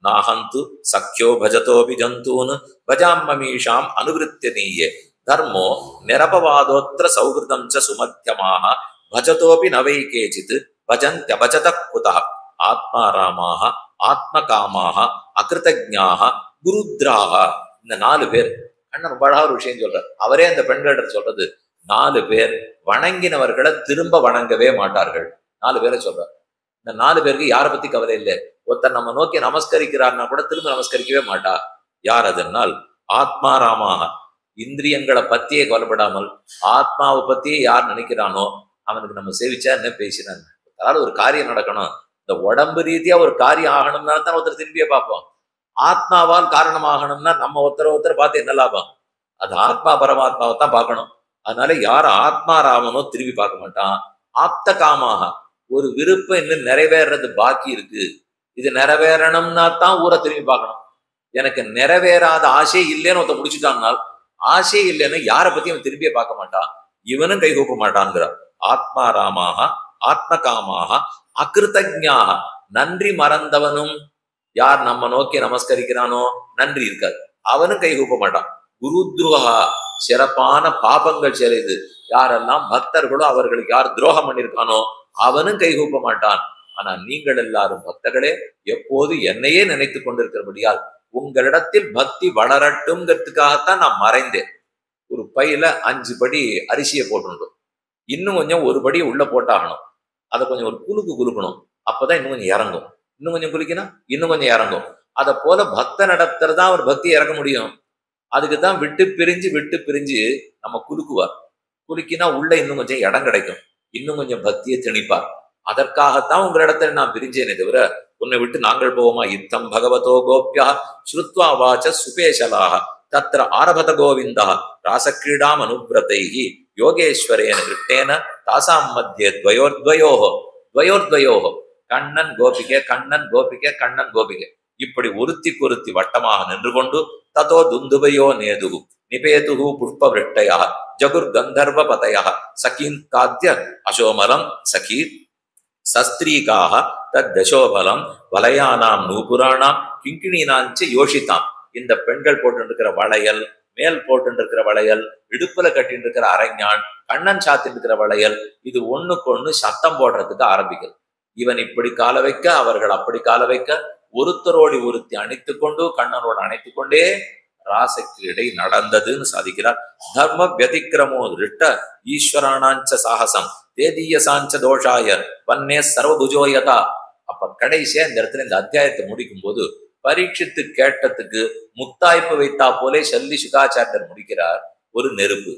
நாஹந்து சக்யோ பஜதோபி ஜந்தூன் பஜாமமீஷாம் அனுவிருத்திய நீயே தர்மோ நிரபவாதோத்திர சௌஹிருதம் ச சுமத்தியமாக பஜதோபி நவை கேச்சித் பஜந்த்யபஜத குதா ஆத்மாராமாக ஆத்மகாமாக அகிருதஜ்ஞாக குருத்ராக. இந்த 4 பேர் அண்ணன் ரொம்ப அழகா ஒரு விஷயம் சொல்றார். அவரே அந்த பெண்களிடம் சொல்றது, 4 பேர் வணங்கினவர்களை திரும்ப வணங்கவே மாட்டார்கள். 4 பேரை சொல்றார். இந்த 4 பேருக்கு யாரை பத்தி கவலை இல்லை. ஒருத்தர் நம்ம நோக்கி நமஸ்கரிக்கிறார்னா கூட திரும்ப நமஸ்கரிக்கவே மாட்டா. யார் அதுனால் ஆத்மாராமாக, இந்திரியங்களை பத்தியே கவலைப்படாமல் ஆத்மாவை பத்தியே யார் நினைக்கிறானோ அவனுக்கு நம்ம சேவிச்சா என்ன பேசினாங்க. அதாவது ஒரு காரியம் நடக்கணும், இந்த உடம்பு ரீதியா ஒரு காரியம் ஆகணும்னா தான் ஒருத்தர் திரும்பியே பார்ப்போம். ஆத்மாவால் காரணமாகணும்னா நம்ம ஒருத்தரை பார்த்து என்ன லாபம்? அது ஆத்மா பரமாத்மாவை தான் பார்க்கணும். அதனால யார் ஆத்மாராமனோ திரும்பி பார்க்க மாட்டான். ஆப்த காமாக, ஒரு விருப்பம் இன்னும் நிறைவேறது பாக்கி இருக்கு, இது நிறைவேறணும்னா தான் ஊரை திரும்பி பார்க்கணும். எனக்கு நிறைவேறாத ஆசை இல்லைன்னு ஒருத்த முடிச்சுட்டான்னால், ஆசை இல்லைன்னு யாரை பத்தி அவன் திரும்பியே பார்க்க மாட்டான், இவனும் கைகூப்ப மாட்டான்கிறார். ஆத்மாராமாக ஆத்மகாமாக அகிருதஜ்ஞாக, நன்றி மறந்தவனும், யார் நம்ம நோக்கி நமஸ்கரிக்கிறானோ நன்றி இருக்காது, அவனும் கைகூப்ப மாட்டான். குருத்ருவா, சிறப்பான பாபங்கள் செய்து யாரெல்லாம் பக்தர்களோ அவர்களுக்கு யார் துரோகம் பண்ணியிருக்கானோ அவனும் கைகூப்ப மாட்டான். ஆனா நீங்கள் எல்லாரும் பக்தர்களே எப்போது என்னையே நினைத்து கொண்டிருக்கிறபடியால் உங்களிடத்தில் பக்தி வளரட்டும்ங்கிறதுக்காகத்தான் நான் மறைந்தேன். ஒரு பையில 5 படி அரிசியை போட்டுட்டோம், இன்னும் கொஞ்சம் ஒரு படி உள்ள போட்டாகணும், அதை கொஞ்சம் ஒரு குலுக்கணும், அப்பதான் இன்னும் கொஞ்சம் இறங்கும், இன்னும் கொஞ்சம் குளிக்கினா இன்னும் கொஞ்சம் இறங்கும். அதை போல பக்த நடத்துறதான் அவர் பக்தியை இறக்க முடியும். அதுக்குதான் விட்டு பிரிஞ்சு நம்ம குலுக்குவார். குலுக்கினா உள்ள இன்னும் கொஞ்சம் இடம் கிடைக்கும், இன்னும் கொஞ்சம் பக்தியை திணிப்பார். அதற்காகத்தான் உங்களிடத்துல நான் பிரிஞ்சேனே தவிர உன்னை விட்டு நாங்கள் போவோமா. யுத்தம் பகவதோ கோப்யா ஸ்ருத்வா வாச்ச சுபேஷலாக தத்திர ஆரபத கோவிந்தா ராசக்கிரீடாம் அனுப்ரதைஹி யோகேஸ்வரேன கிருஷ்ணேன தாசாம் மத்தியே துவயோர்த்வயோகோ கண்ணன் கோபிகை கண்ணன் கோபிகை கண்ணன் கோபிகை இப்படி ஒருத்திக்கு ஒருத்தி வட்டமாக நின்று கொண்டு ததோ துந்துபயோ நேதுகு நிபேதுகு புஷ்பவிருஷ்டயா ஜகுர் கந்தர்வ பதயா சகீன் காத்திய அசோமலம் சகீ சஸ்திரீகாக தத் தசோபலம் வலயானாம் நூபுராணாம் கிங்கிணீனாஞ்ச யோஷிதாம். இந்த பெண்கள் போட்டு வளையல், மேல் போட்டு வளையல், இடுப்புல கட்டிட்டு இருக்கிற அரஞ்ஞான், கண்ணன் சாத்திட்டு இருக்கிற வளையல், இது ஒண்ணுக்கு ஒண்ணு சத்தம் போடுறதுக்கு ஆரம்பிக்குது. இவன் இப்படி கால வைக்க, அவர்கள் அப்படி கால வைக்க, ஒருத்தரோடி ஒருத்தி அணைத்து கொண்டு கண்ணனோடு அணைத்து கொண்டே ராசைக்கு இடை நடந்ததுன்னு சாதிக்கிறார். தர்ம வியதிக்கிரமோ திருட்ட ஈஸ்வரானாஞ்ச சாகசம் தேதீய சாஞ்ச தோஷாய வன்னே சர்வபுஜோயதா. அப்ப கடைசியா இந்த இடத்துல இந்த அத்தியாயத்தை முடிக்கும் போது பரீட்சித்து கேட்டதுக்கு முத்தாய்ப்பு வைத்தா போலே சல்லி சுகாச்சாரியர் முடிக்கிறார். ஒரு நெருப்பு,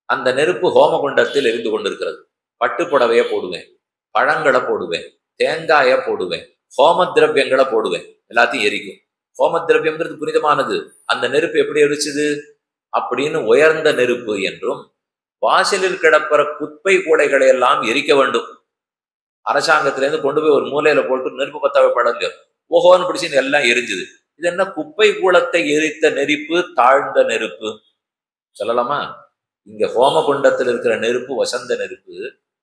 அந்த நெருப்பு ஹோமகுண்டத்தில் எரிந்து கொண்டிருக்கிறது. பட்டு புடவைய போடுவேன், பழங்களை போடுவேன், தேங்காய போடுவேன், ஹோம திரவியங்களை போடுவேன், எல்லாத்தையும் எரிக்கும். ஹோம திரவியம்ங்கிறது புனிதமானது. அந்த நெருப்பு எப்படி எரிச்சுது அப்படின்னு உயர்ந்த நெருப்பு என்றும், வாசலில் கிடப்பற குப்பை கூடைகளை எல்லாம் எரிக்க வேண்டும். அரசாங்கத்திலேருந்து கொண்டு போய் ஒரு மூலையில போட்டு நெருப்பு பத்தாவே படலையோ, ஓஹோன்னு பிடிச்சு எல்லாம் எரிஞ்சுது. இது என்ன குப்பை கூலத்தை எரித்த நெருப்பு, தாழ்ந்த நெருப்பு சொல்லலாமா? இங்க ஹோமகுண்டத்தில் இருக்கிற நெருப்பு வசந்த நெருப்பு,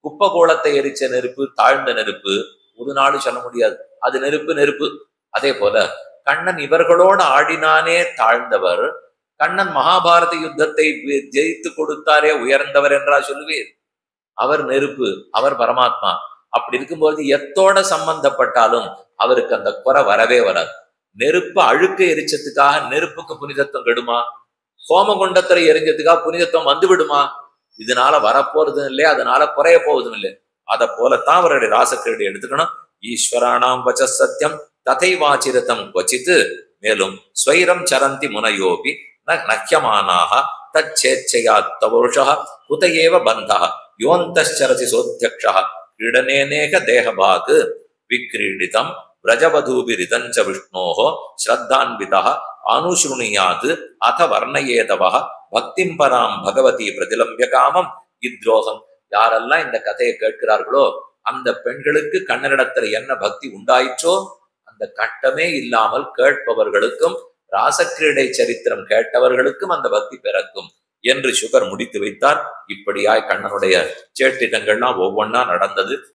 குப்பை கோலத்தை எரிச்ச நெருப்பு தாழ்ந்த நெருப்பு. ஒரு நாளும் சொல்ல முடியாது, அது நெருப்பு நெருப்பு. அதே போல கண்ணன் இவர்களோடு ஆடினானே தாழ்ந்தவர், கண்ணன் மகாபாரத யுத்தத்தை ஜெயித்து கொடுத்தாரே உயர்ந்தவர் என்றா சொல்லுவீர்? அவர் நெருப்பு, அவர் பரமாத்மா. அப்படி இருக்கும்போது எத்தோட சம்பந்தப்பட்டாலும் அவருக்கு அந்த குறை வரவே வராது. நெருப்பு அழுக்க எரிச்சதுக்காக நெருப்புக்கு புனிதத்துவம் கெடுமா? ஹோமகுண்டத்துல எரிஞ்சதுக்காக புனிதத்துவம் வந்து விடுமா? இதனால வரப்போறதும் இல்லை, அதனால குறைய போவதும் இல்லை. அதை போலத்தான் அவருடைய ராசக்கிரீடை எடுத்துக்கணும். ஈஸ்வராணாம் வச்ச சத்தியம் ததைவாச்சிரதம் வச்சித்து. மேலும் ஸ்வைரம் சரந்தி முனையோபி நக்கியமானாக தச்சேச்சையா தவருஷா குதையேவ பந்தா யோந்தரசி சோத்தியக்ஷா கிரீடனேனேக தேகபாகு விக்ரீடிதம் விரஜவதூபிரிதஞ்ச விஷ்ணோஹோ ஸ்ரத்தான்விதா அனுஷ்ருணியாது அத வர்ணயேதவா பக்திம் பராம் பகவதி பிரதிலம்பிய காமம் இத்ரோகம். யாரெல்லாம் இந்த கதையை கேட்கிறார்களோ அந்த பெண்களுக்கு கண்ணனிடத்துல என்ன பக்தி உண்டாயிற்றோ அந்த கட்டமே இல்லாமல் கேட்பவர்களுக்கும் ராசக்கிரீடை சரித்திரம் கேட்டவர்களுக்கும் அந்த பக்தி பிறக்கும் என்று சுகர் முடித்து வைத்தார். இப்படியாய் கண்ணனுடைய சேட்டிதங்கள்லாம் ஒவ்வொன்னா நடந்தது.